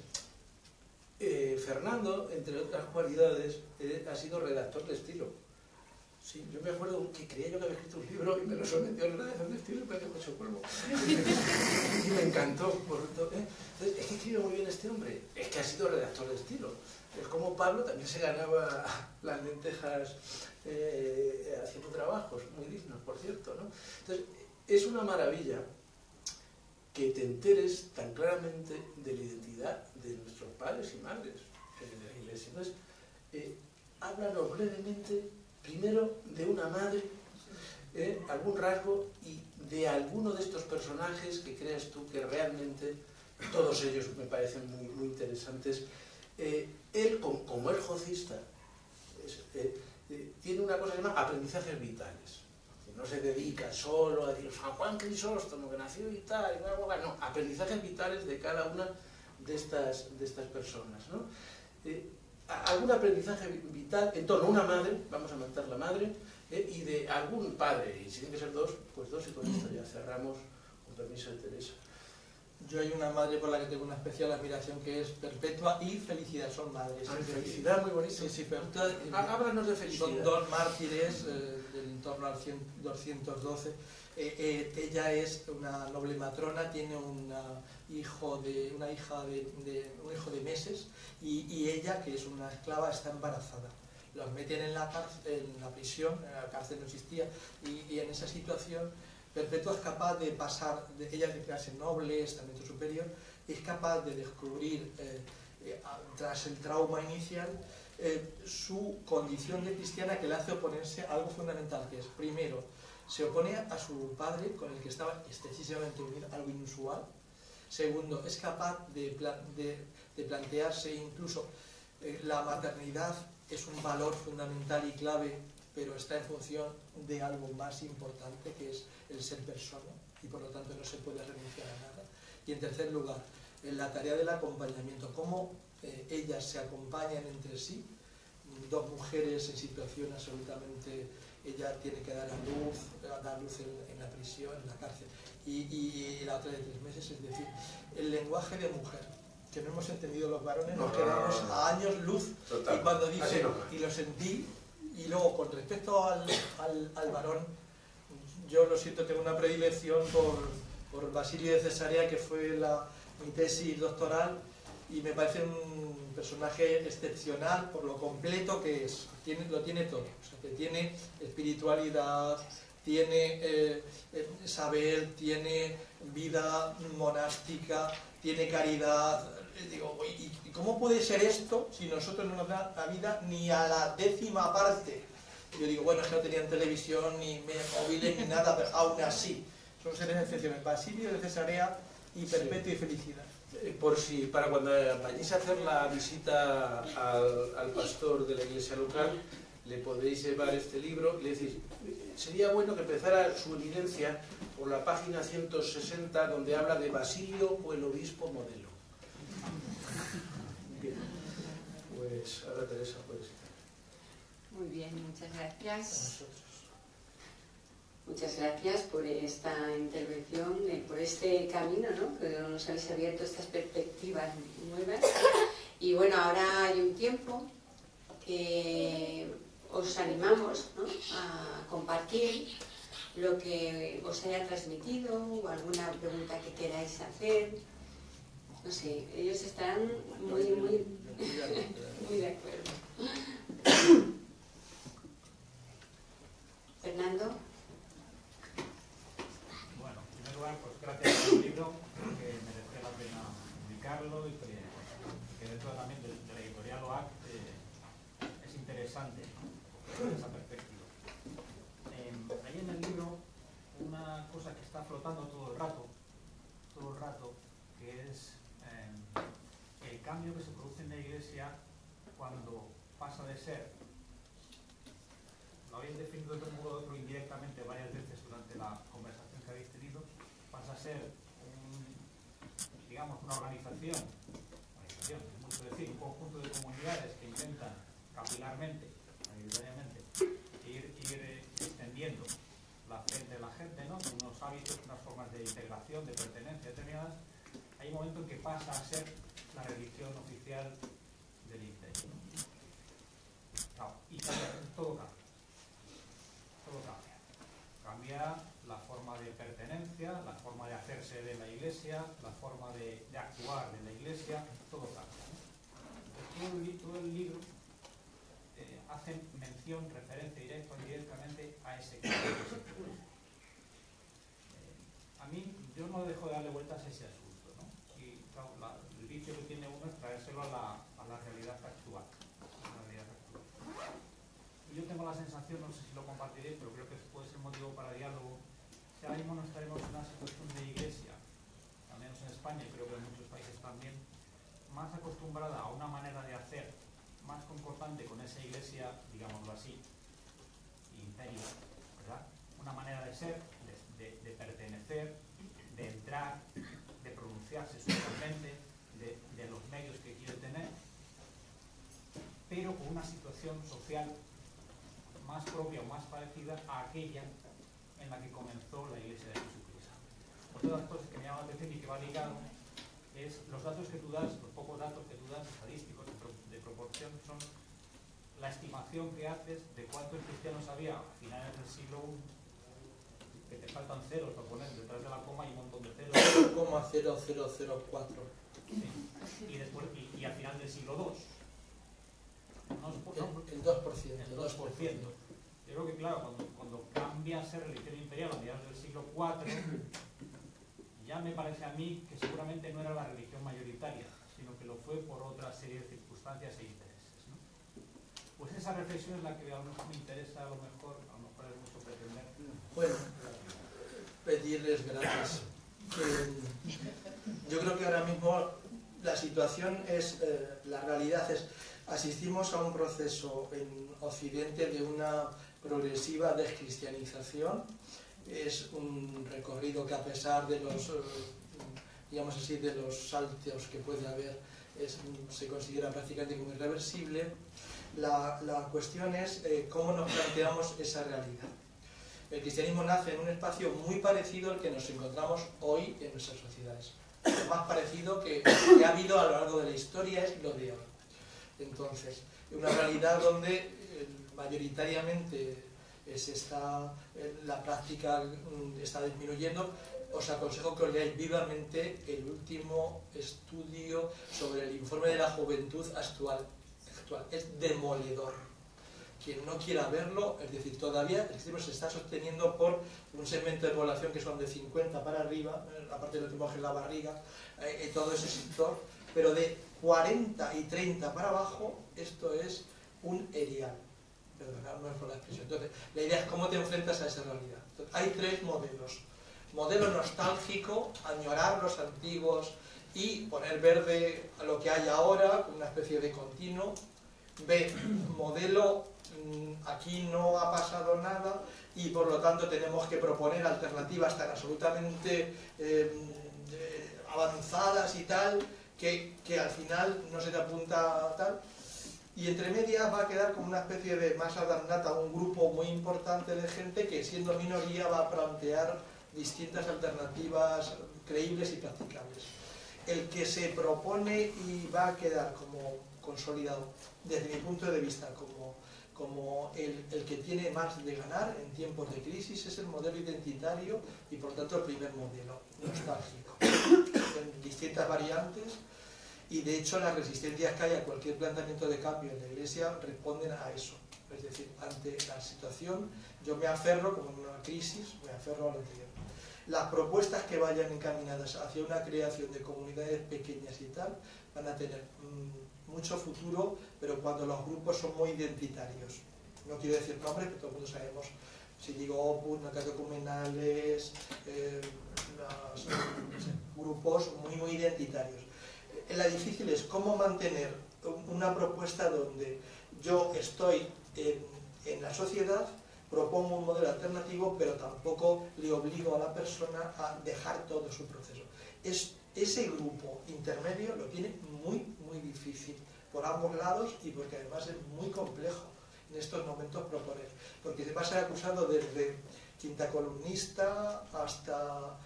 Fernando, entre otras cualidades, ha sido redactor de estilo. Sí, yo me acuerdo que creía yo que había escrito un libro y me lo sometió a la redacción de estilo y me quedé hecho polvo. Y me encantó. Entonces, es que escribe muy bien este hombre, es que ha sido redactor de estilo. Es como Pablo también se ganaba las lentejas haciendo trabajos muy dignos, por cierto, ¿no? Entonces, es una maravilla que te enteres tan claramente de la identidad de nuestros padres y madres de la Iglesia. Entonces, háblanos brevemente, primero, de una madre, algún rasgo, y de alguno de estos personajes que creas tú que realmente, todos ellos me parecen muy, muy interesantes. Él, como es jocista, tiene una cosa que se llama aprendizajes vitales. no se dedica solo a decir San Juan Crisóstomo, que nació y tal, y bla, bla, bla. No, aprendizajes vitales de cada una de estas personas, ¿no? Algún aprendizaje vital en torno a una madre, vamos a matar la madre, y de algún padre, y si tiene que ser dos, pues dos, y con esto ya cerramos, con permiso de Teresa. Yo hay una madre por la que tengo una especial admiración, que es Perpetua y Felicidad, son madres. Felicidad, muy bonito. Sí, sí, Perpetua. Háblanos de Felicidad. Son dos mártires en torno al 212. Ella es una noble matrona, tiene un hijo de meses, y ella, que es una esclava, está embarazada. Los meten en la prisión, la cárcel no existía, y en esa situación Perpetua es capaz de pasar, ella es de clase noble, estamento superior, y es capaz de descubrir, tras el trauma inicial, su condición de cristiana, que le hace oponerse a algo fundamental, que es, primero, se opone a su padre, con el que estaba excesivamente unido, algo inusual. Segundo, es capaz de plantearse incluso la maternidad es un valor fundamental y clave, pero está en función de algo más importante, que es el ser persona, y por lo tanto no se puede renunciar a nada. Y en tercer lugar, en la tarea del acompañamiento, cómo ellas se acompañan entre sí, dos mujeres en situación absolutamente, ella tiene que dar luz en la prisión, en la cárcel, y la otra de 3 meses, es decir, el lenguaje de mujer, que no hemos entendido los varones, nos quedamos a años luz. Total. Y cuando dice, y lo sentí, y luego con respecto al varón, yo lo siento, tengo una predilección por Basilio de Cesarea, que fue mi tesis doctoral, y me parece un personaje excepcional por lo completo que es, lo tiene todo, o sea, que tiene espiritualidad, tiene saber, tiene vida monástica, tiene caridad. Digo, ¿y cómo puede ser esto si nosotros no nos da la vida ni a la 10ª parte? Yo digo, bueno, es que no tenían televisión, ni móviles, ni nada, pero aún así, son seres excepcionales. Basilio de Cesarea y Perpetua y Felicidad. Para cuando vayáis a hacer la visita al pastor de la iglesia local, le podéis llevar este libro y le decís, sería bueno que empezara su evidencia por la página 160, donde habla de Basilio o el obispo modelo. Bien, pues ahora Teresa puedes ir. Muy bien, muchas gracias. Muchas gracias por esta intervención, por este camino, ¿no? Que nos habéis abierto estas perspectivas nuevas. Y bueno, ahora hay un tiempo que os animamos, ¿no?, a compartir lo que os haya transmitido o alguna pregunta que queráis hacer. No sé, ellos estarán muy de acuerdo. Fernando. Bueno, en primer lugar, pues gracias por el libro, que merecía la pena publicarlo y que dentro también de la editorial OAC es interesante, ¿no?, desde esa perspectiva. Hay en el libro una cosa que está flotando todo el rato, que es el cambio que se produce en la Iglesia cuando pasa de ser, lo habéis definido de un modo u otro indirectamente varias veces durante la conversación que habéis tenido, pasa a ser digamos, una organización, es mucho decir, un conjunto de comunidades que intentan capilarmente, mayoritariamente, ir extendiendo la fe de la gente, ¿no?, con unos hábitos, unas formas de integración, de pertenencia determinadas. Hay un momento en que pasa a ser la religión oficial del imperio, ¿no? Claro, y todo cambia. Cambia la forma de pertenencia, la forma de hacerse de la Iglesia, la forma de actuar de la Iglesia, todo cambia, ¿no? Entonces, todo el libro hace mención, referencia directa o indirectamente a ese cambio que se produce. A mí, yo no dejo de darle vueltas a ese asunto, ¿no? Y claro, el vicio que tiene uno es traérselo a la realidad actual. Y yo tengo la sensación, no sé si lo compartiréis, pero creo que puede ser motivo para diálogo, que ahora mismo no estaremos en una situación de iglesia, al menos en España y creo que en muchos países también, más acostumbrada a una manera de hacer más concordante con esa iglesia, digámoslo así, imperio, ¿verdad? Una una manera de ser, de pertenecer, de entrar, de pronunciarse socialmente, de los medios que quiere tener, pero con una situación social más propia o más parecida a aquella en la que comenzó la Iglesia de Jesucristo. Otra de las cosas que me llama la atención y que va ligado es los datos que tú das, los pocos datos que tú das, estadísticos de proporción, son la estimación que haces de cuántos cristianos había a finales del siglo I, que te faltan ceros para poner detrás de la coma y un montón de ceros. 0,0004. Sí. Y, después, y al final del siglo II. El 2%. El 2%. Yo creo que, claro, cuando cambia a ser religión imperial a mediados del siglo IV, ya me parece a mí que seguramente no era la religión mayoritaria, sino que lo fue por otra serie de circunstancias e intereses, ¿no? Pues esa reflexión es la que a lo mejor me interesa, a lo mejor es mucho pretender. Bueno, pedirles gracias. Yo creo que ahora mismo la situación es, la realidad es, asistimos a un proceso en Occidente de una progresiva descristianización. Es un recorrido que, a pesar de los, digamos así, de los saltos que puede haber, se considera prácticamente como irreversible. La cuestión es cómo nos planteamos esa realidad. El cristianismo nace en un espacio muy parecido al que nos encontramos hoy en nuestras sociedades. Lo más parecido que ha habido a lo largo de la historia es lo de hoy. Entonces, una realidad donde mayoritariamente la práctica está disminuyendo. Os aconsejo que os leáis vivamente el último estudio sobre el informe de la juventud actual. Es demoledor. Quien no quiera verlo, es decir, todavía el cristianismo se está sosteniendo por un segmento de población que son de 50 para arriba, aparte de lo que tenemos en la barriga, todo ese sector, pero de 40 y 30 para abajo, esto es un erial. Perdonad, no es por la expresión. Entonces, la idea es cómo te enfrentas a esa realidad. Entonces, hay tres modelos. Modelo nostálgico, añorar los antiguos y poner verde a lo que hay ahora, con una especie de continuo. B, modelo, aquí no ha pasado nada y por lo tanto tenemos que proponer alternativas tan absolutamente avanzadas y tal, que al final no se te apunta a tal. Y entre medias va a quedar como una especie de masa damnata, un grupo muy importante de gente que, siendo minoría, va a plantear distintas alternativas creíbles y practicables. El que se propone y va a quedar como consolidado, desde mi punto de vista, como el que tiene más de ganar en tiempos de crisis, es el modelo identitario y, por tanto, el primer modelo, nostálgico, en distintas variantes. Y de hecho las resistencias que hay a cualquier planteamiento de cambio en la Iglesia responden a eso. Es decir, ante la situación, yo me aferro, como en una crisis, me aferro a lo anterior. Las propuestas que vayan encaminadas hacia una creación de comunidades pequeñas y tal, van a tener mucho futuro, pero cuando los grupos son muy identitarios. No quiero decir nombres, pero todo el mundo sabemos, si digo Opus, Nacatecumenales, grupos muy identitarios. La difícil es cómo mantener una propuesta donde yo estoy en la sociedad, propongo un modelo alternativo, pero tampoco le obligo a la persona a dejar todo su proceso. Ese grupo intermedio lo tiene muy difícil, por ambos lados, y porque además es muy complejo en estos momentos proponer, porque se va a ser acusado desde quinta columnista hasta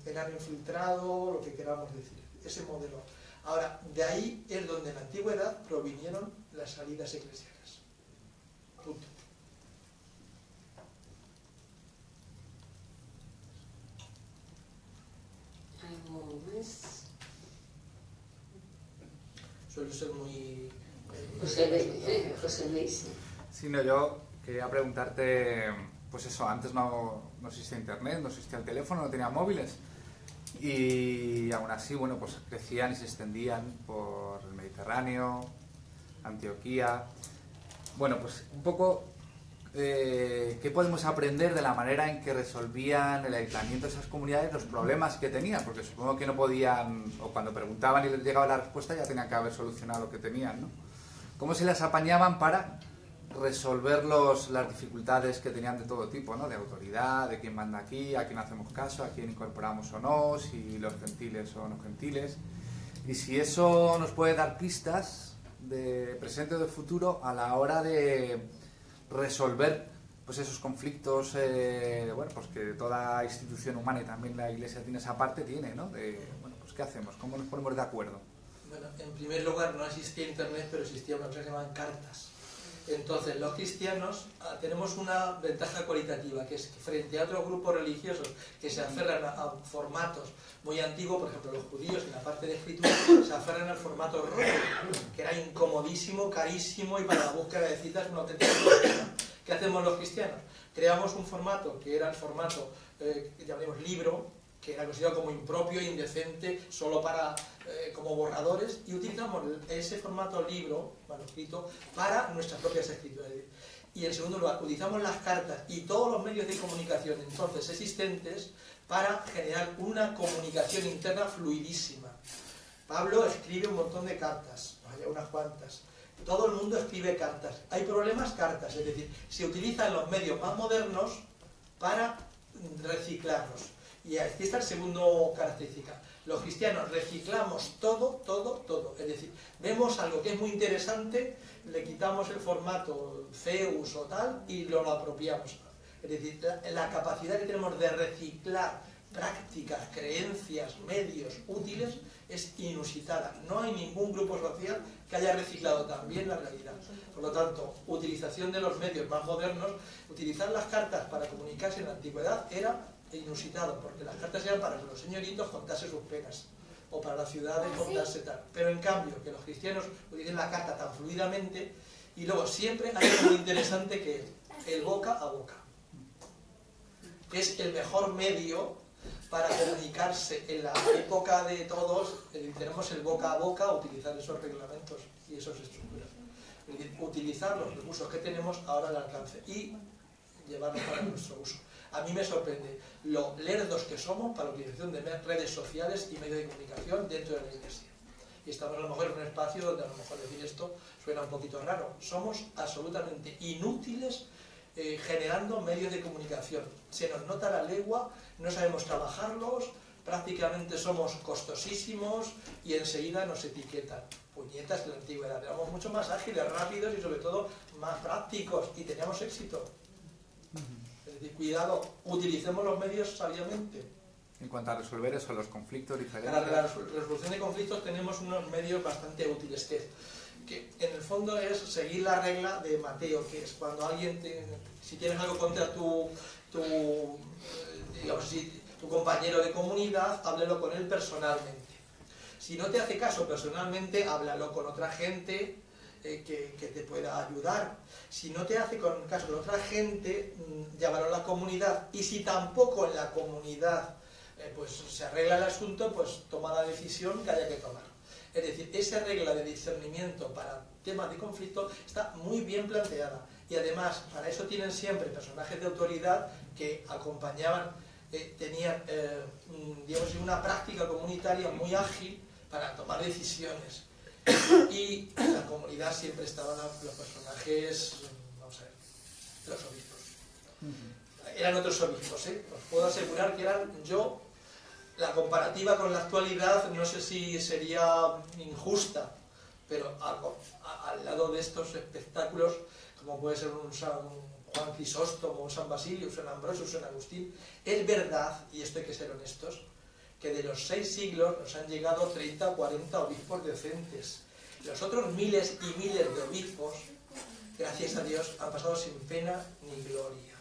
enano infiltrado, lo que queramos decir, ese modelo. Ahora, de ahí es donde en la antigüedad provinieron las salidas eclesiales. Punto. ¿Algo más? Suele ser muy... José Luis. Sí, no, yo quería preguntarte, pues eso, antes no existía internet, no existía el teléfono, no tenía móviles. Y aún así, bueno, pues crecían y se extendían por el Mediterráneo, Antioquía. Bueno, pues un poco, ¿qué podemos aprender de la manera en que resolvían el aislamiento de esas comunidades, los problemas que tenían? Porque supongo que no podían, o cuando preguntaban y les llegaba la respuesta ya tenían que haber solucionado lo que tenían, ¿no? ¿Cómo se las apañaban para resolver las dificultades que tenían de todo tipo, ¿no? De autoridad, de quién manda aquí, a quién hacemos caso, a quién incorporamos o no, si los gentiles o no gentiles. Y si eso nos puede dar pistas de presente o de futuro a la hora de resolver pues esos conflictos, bueno, pues que toda institución humana y también la Iglesia tiene esa parte, tiene, ¿no? De, bueno, pues ¿qué hacemos? ¿Cómo nos ponemos de acuerdo? Bueno, en primer lugar no existía internet, pero existía una cosa que se llamaban cartas. Entonces los cristianos tenemos una ventaja cualitativa, que es que frente a otros grupos religiosos que se aferran a formatos muy antiguos, por ejemplo los judíos en la parte de escritura se aferran al formato roto, que era incomodísimo, carísimo y para la búsqueda de citas una auténtica problema. ¿Qué hacemos los cristianos? Creamos un formato que era el formato que llamamos libro, que era considerado como impropio e indecente solo para como borradores, y utilizamos ese formato libro, manuscrito, para nuestras propias escrituras. Y en segundo lugar, utilizamos las cartas y todos los medios de comunicación entonces existentes para generar una comunicación interna fluidísima. Pablo escribe un montón de cartas, hay unas cuantas. Todo el mundo escribe cartas. Hay problemas, cartas, es decir, se utilizan los medios más modernos para reciclarlos. Y aquí está la segunda característica. Los cristianos reciclamos todo. Es decir, vemos algo que es muy interesante, le quitamos el formato Zeus o tal y lo apropiamos. Es decir, la capacidad que tenemos de reciclar prácticas, creencias, medios útiles es inusitada. No hay ningún grupo social que haya reciclado tan bien la realidad. Por lo tanto, utilización de los medios más modernos, utilizar las cartas para comunicarse en la antigüedad era inusitado, porque las cartas eran para que los señoritos contasen sus penas, o para las ciudades contarse tal. Pero en cambio, que los cristianos utilicen la carta tan fluidamente, y luego siempre hay algo muy interesante que es el boca a boca. Es el mejor medio para comunicarse en la época de todos. Tenemos el boca a boca, utilizar esos reglamentos y esas estructuras. Es decir, utilizar los recursos que tenemos ahora al alcance y llevarlos para nuestro uso. A mí me sorprende lo lerdos que somos para la utilización de redes sociales y medios de comunicación dentro de la Iglesia. Y estamos a lo mejor en un espacio donde a lo mejor decir esto suena un poquito raro. Somos absolutamente inútiles generando medios de comunicación. Se nos nota la legua, no sabemos trabajarlos, prácticamente somos costosísimos y enseguida nos etiquetan. Puñetas de la antigüedad. Éramos mucho más ágiles, rápidos y sobre todo más prácticos y teníamos éxito. Es decir, cuidado, utilicemos los medios sabiamente. En cuanto a resolver eso, los conflictos diferentes. Para la resolución de conflictos tenemos unos medios bastante útiles, que en el fondo es seguir la regla de Mateo, que es cuando alguien, si tienes algo contra tu compañero de comunidad, háblalo con él personalmente. Si no te hace caso personalmente, háblalo con otra gente que te pueda ayudar. Si no te hace caso con otra gente, llámalo a la comunidad. Y si tampoco en la comunidad pues se arregla el asunto, pues toma la decisión que haya que tomar. Es decir, esa regla de discernimiento para temas de conflicto está muy bien planteada. Y además, para eso tienen siempre personajes de autoridad que acompañaban, tenían digamos, una práctica comunitaria muy ágil para tomar decisiones. Y en la comunidad siempre estaban los personajes, vamos a ver, los obispos. Eran otros obispos, ¿eh? Os puedo asegurar que eran la comparativa con la actualidad no sé si sería injusta, pero al lado de estos espectáculos, como puede ser un Juan Crisóstomo, un San Basilio, un San Ambrosio, un San Agustín, es verdad, y esto hay que ser honestos, que de los 6 siglos nos han llegado 30 o 40 obispos decentes. Los otros miles y miles de obispos, gracias a Dios, han pasado sin pena ni gloria.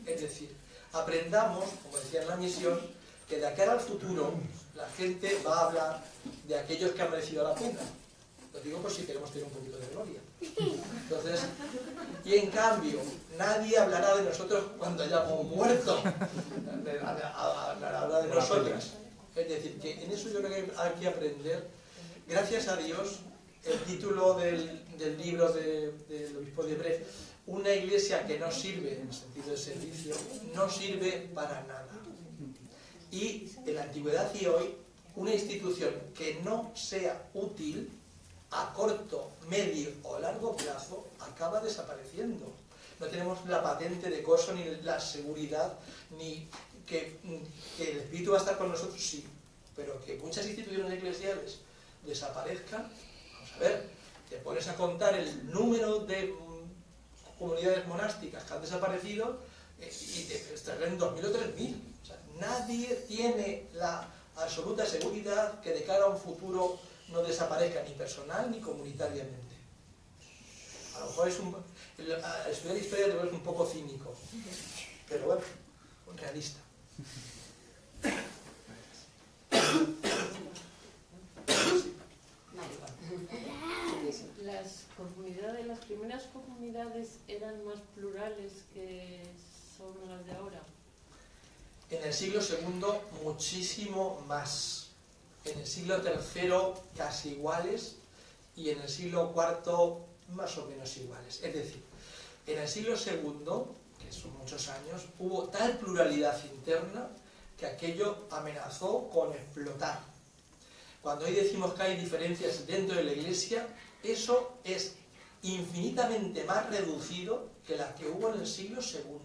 Es decir, aprendamos, como decía en la misión, que de cara al futuro la gente va a hablar de aquellos que han merecido la pena. Lo digo por si queremos tener un poquito de gloria. Entonces, y en cambio, nadie hablará de nosotros cuando hayamos muerto. Hablará de nosotras. Es decir, que en eso yo creo que hay que aprender. Gracias a Dios, el título del libro del obispo de Brest, una iglesia que no sirve, en el sentido de servicio, no sirve para nada. Y en la antigüedad y hoy, una institución que no sea útil a corto, medio o largo plazo acaba desapareciendo. No tenemos la patente de coso, ni la seguridad, ni que el espíritu va a estar con nosotros, sí, pero que muchas instituciones eclesiales desaparezcan. Vamos a ver, te pones a contar el número de comunidades monásticas que han desaparecido y te extraen 2.000 o 3.000. O sea, nadie tiene la absoluta seguridad que de cara a un futuro no desaparezca ni personal ni comunitariamente. A lo mejor al estudiar historia te ves un poco cínico, pero bueno, realista. Las primeras comunidades eran más plurales que son las de ahora. En el siglo II muchísimo más. En el siglo III casi iguales y en el siglo IV más o menos iguales. Es decir, en el siglo II, que son muchos años, hubo tal pluralidad interna que aquello amenazó con explotar. Cuando hoy decimos que hay diferencias dentro de la Iglesia, eso es infinitamente más reducido que la que hubo en el siglo II.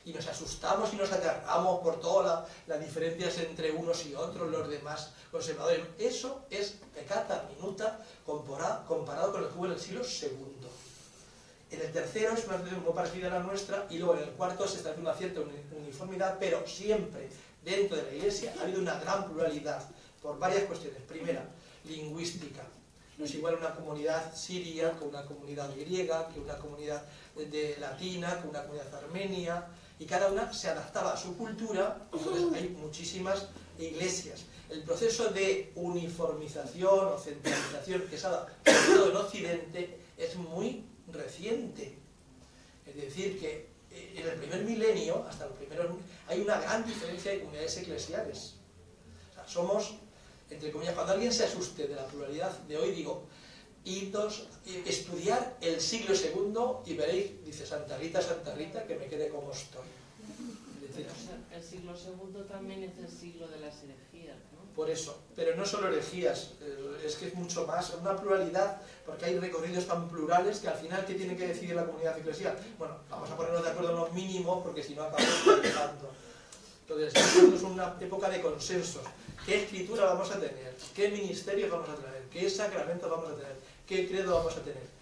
Y nos asustamos y nos aterramos por todas las diferencias entre unos y otros, los demás conservadores. Eso es peccata minuta comparado con lo que hubo en el siglo II. En el tercero es una situación muy parecida a la nuestra, y luego en el cuarto se establece una cierta uniformidad, pero siempre dentro de la Iglesia ha habido una gran pluralidad por varias cuestiones. Primera, lingüística. No es igual una comunidad siria que una comunidad griega, que una comunidad latina, que una comunidad armenia, y cada una se adaptaba a su cultura. Entonces hay muchísimas iglesias. El proceso de uniformización o centralización que se ha dado sobre todo en Occidente es muy reciente. Es decir, que en el primer milenio, hasta los primeros, hay una gran diferencia de comunidades eclesiales. O sea, somos, entre comillas, cuando alguien se asuste de la pluralidad de hoy, digo, estudiar el siglo II y veréis, dice Santa Rita, que me quede como estoy. El siglo II también es el siglo de las herejías, ¿no? Por eso, pero no solo herejías, es que es mucho más, una pluralidad, porque hay recorridos tan plurales que al final, ¿qué tiene que decidir la comunidad eclesial? Bueno, vamos a ponernos de acuerdo en los mínimos, porque si no acabamos peleando. Entonces, estamos en una época de consensos. ¿Qué escritura vamos a tener? ¿Qué ministerios vamos a tener? ¿Qué sacramentos vamos a tener? ¿Qué credo vamos a tener?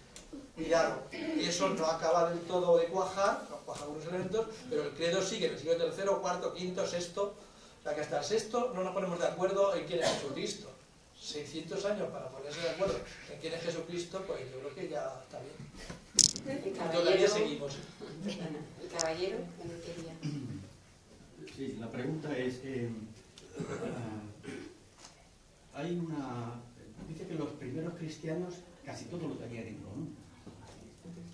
Cuidado, eso no acaba del todo de cuajar, no cuaja algunos elementos, pero el credo sigue en el siglo III, IV, V, VI, o sea que hasta el sexto no nos ponemos de acuerdo en quién es Jesucristo. 600 años para ponerse de acuerdo en quién es Jesucristo, pues yo creo que ya está bien. Todavía seguimos. El caballero, ¿qué quería? Sí, la pregunta es, dice que los primeros cristianos casi todo lo tenían en común.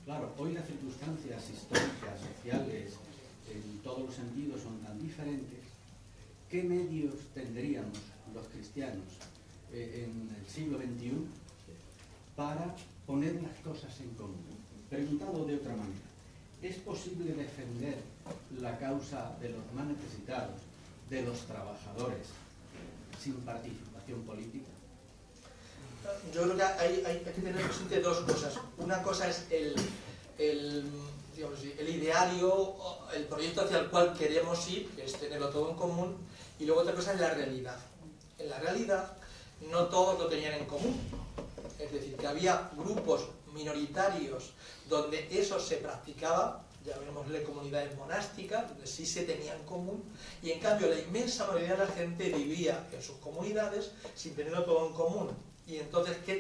Claro, hoy las circunstancias históricas, sociales, en todos los sentidos son tan diferentes. ¿Qué medios tendríamos los cristianos en el siglo XXI para poner las cosas en común? Preguntado de otra manera, ¿es posible defender la causa de los más necesitados, de los trabajadores, sin participación política? Yo creo que hay que tener presente dos cosas. Una cosa es el ideario, el proyecto hacia el cual queremos ir, que es tenerlo todo en común, y luego otra cosa es la realidad. En la realidad no todos lo tenían en común. Es decir, que había grupos minoritarios donde eso se practicaba, llamémosle comunidades monásticas, donde sí se tenía en común, y en cambio la inmensa mayoría de la gente vivía en sus comunidades sin tenerlo todo en común. Y entonces, ¿qué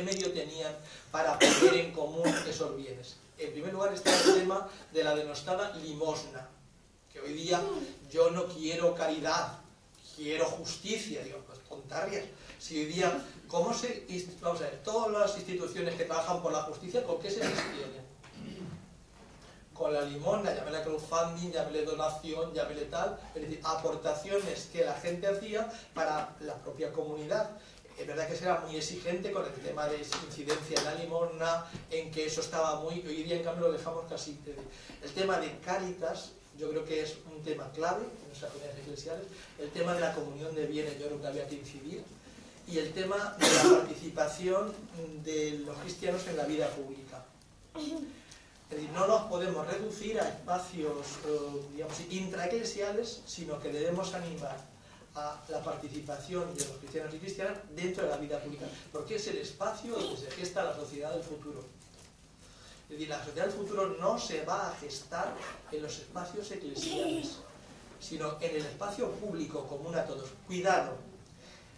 medio tenían para poner en común esos bienes? En primer lugar está el tema de la denostada limosna, que hoy día yo no quiero caridad, quiero justicia. Digo, pues tontarrias. Si hoy día, vamos a ver, todas las instituciones que trabajan por la justicia, ¿con qué se sostienen? Con la limosna, llámele crowdfunding, llámele donación, llámele tal, es decir, aportaciones que la gente hacía para la propia comunidad. Es verdad que se era muy exigente con el tema de incidencia en la limosna, en que eso estaba muy... Hoy día, en cambio, lo dejamos casi... El tema de Cáritas, yo creo que es un tema clave en nuestras comunidades eclesiales. El tema de la comunión de bienes, yo creo que había que incidir. y el tema de la participación de los cristianos en la vida pública. Es decir, no nos podemos reducir a espacios, digamos, intraeclesiales, sino que debemos animar a la participación de los cristianos y cristianas dentro de la vida pública, porque es el espacio donde se gesta la sociedad del futuro. Es decir, la sociedad del futuro no se va a gestar en los espacios eclesiales, sino en el espacio público común a todos. Cuidado,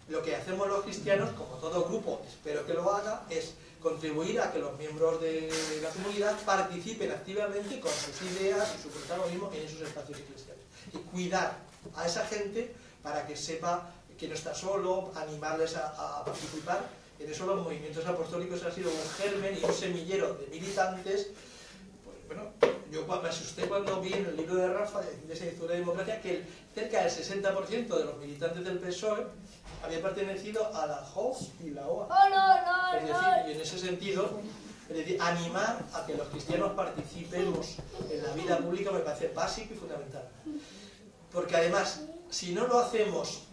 lo que hacemos los cristianos, como todo grupo, espero que lo haga, es contribuir a que los miembros de la comunidad participen activamente con sus ideas y su protagonismo en esos espacios eclesiales. Y cuidar a esa gente para que sepa que no está solo, animarles a participar. En eso los movimientos apostólicos han sido un germen y un semillero de militantes. Pues bueno, yo me asusté cuando vi en el libro de Rafa, de esa historia de democracia, que cerca del 60% de los militantes del PSOE había pertenecido a la JOS y la OA. Es decir, y en ese sentido, es decir, animar a que los cristianos participemos en la vida pública me parece básico y fundamental. Porque además, si no lo hacemos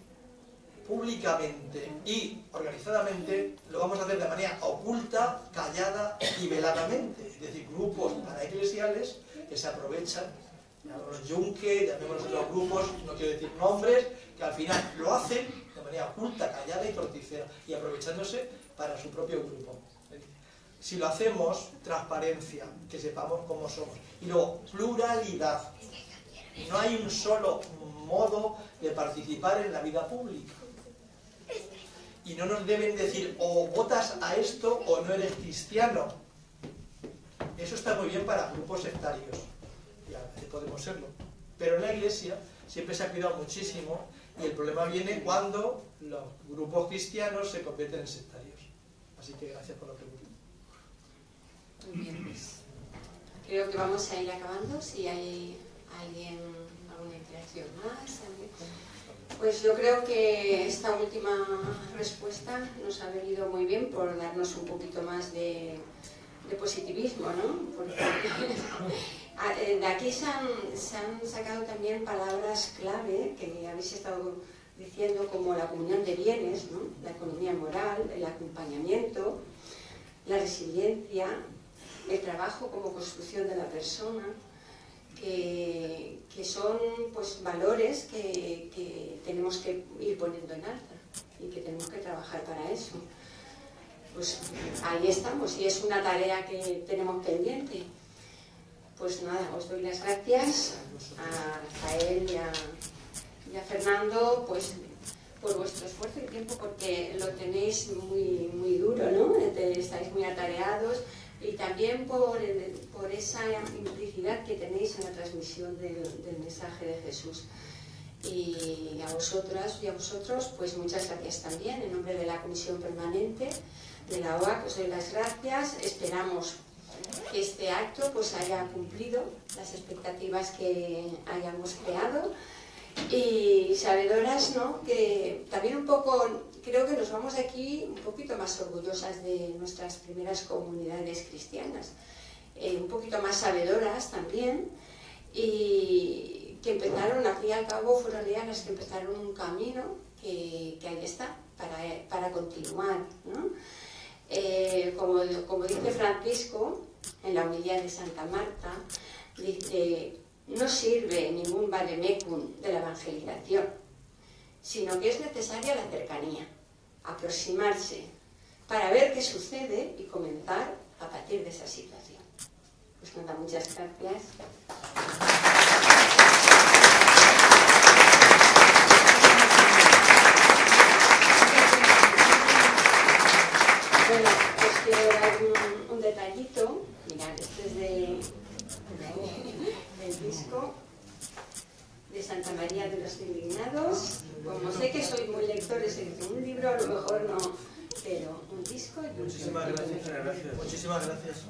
públicamente y organizadamente, lo vamos a hacer de manera oculta, callada y veladamente. Es decir, grupos paraeclesiales que se aprovechan, llamémoslos Yunque, llamémoslos otros grupos, no quiero decir nombres, que al final lo hacen de manera oculta, callada y torticera, y aprovechándose para su propio grupo. Si lo hacemos, transparencia, que sepamos cómo somos. Y luego, pluralidad. No hay un solo modo de participar en la vida pública. Y no nos deben decir o votas a esto o no eres cristiano. Eso está muy bien para grupos sectarios, ya podemos serlo. Pero en la Iglesia siempre se ha cuidado muchísimo y el problema viene cuando los grupos cristianos se convierten en sectarios. Así que gracias por la pregunta. Muy bien, pues creo que vamos a ir acabando. Si hay alguien, alguna interacción más. Pues yo creo que esta última respuesta nos ha venido muy bien por darnos un poquito más de positivismo, ¿no? Porque de aquí se han sacado también palabras clave que habéis estado diciendo, como la comunión de bienes, ¿no? La economía moral, el acompañamiento, la resiliencia, el trabajo como construcción de la persona, que son pues valores que tenemos que ir poniendo en alta y que tenemos que trabajar para eso. Pues ahí estamos y es una tarea que tenemos pendiente. Pues nada, os doy las gracias a Rafael y a Fernando pues por vuestro esfuerzo y tiempo, porque lo tenéis muy, muy duro, ¿no? Estáis muy atareados. Y también por esa implicidad que tenéis en la transmisión del mensaje de Jesús. Y a vosotras y a vosotros, pues muchas gracias también, en nombre de la Comisión Permanente de la OAC, os doy las gracias. Esperamos que este acto pues haya cumplido las expectativas que hayamos creado. Y sabedoras, ¿no?, que también un poco, creo que nos vamos de aquí un poquito más orgullosas de nuestras primeras comunidades cristianas, un poquito más sabedoras también, y que empezaron, al fin y al cabo, fueron ellas las que empezaron un camino que ahí está, para continuar, ¿no? Como dice Francisco, en la homilía de Santa Marta, dice: no sirve ningún vademecum de la evangelización, sino que es necesaria la cercanía, aproximarse, para ver qué sucede y comenzar a partir de esa situación. Pues nada, muchas gracias. Bueno, pues quiero dar un detallito. Mirad, este es del disco de Santa María de los Indignados. Como sé que soy muy lectores de un libro, a lo mejor no, pero un disco y un... Muchísimas gracias. Muchísimas gracias.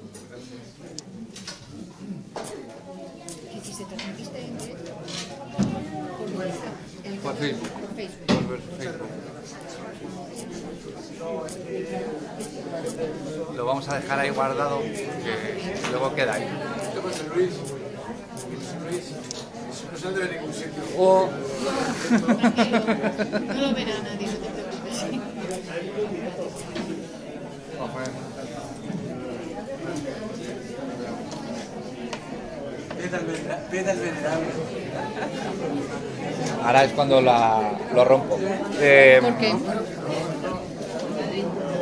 ¿Y si se transmitiste en directo? Por Facebook. Por Facebook. Lo vamos a dejar ahí guardado, que luego queda ahí. ¿Qué pasa, Luis? Luis, no saldrá de ningún sitio. O... No lo verá nadie, no te preocupes. Piedra al venerable. Ahora es cuando lo rompo. ¿Por qué?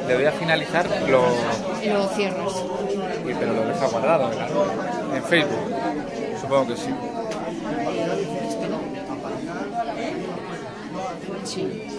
Le doy a finalizar, Y lo cierras. pero lo deja guardado en Facebook. Supongo que sí. Sí.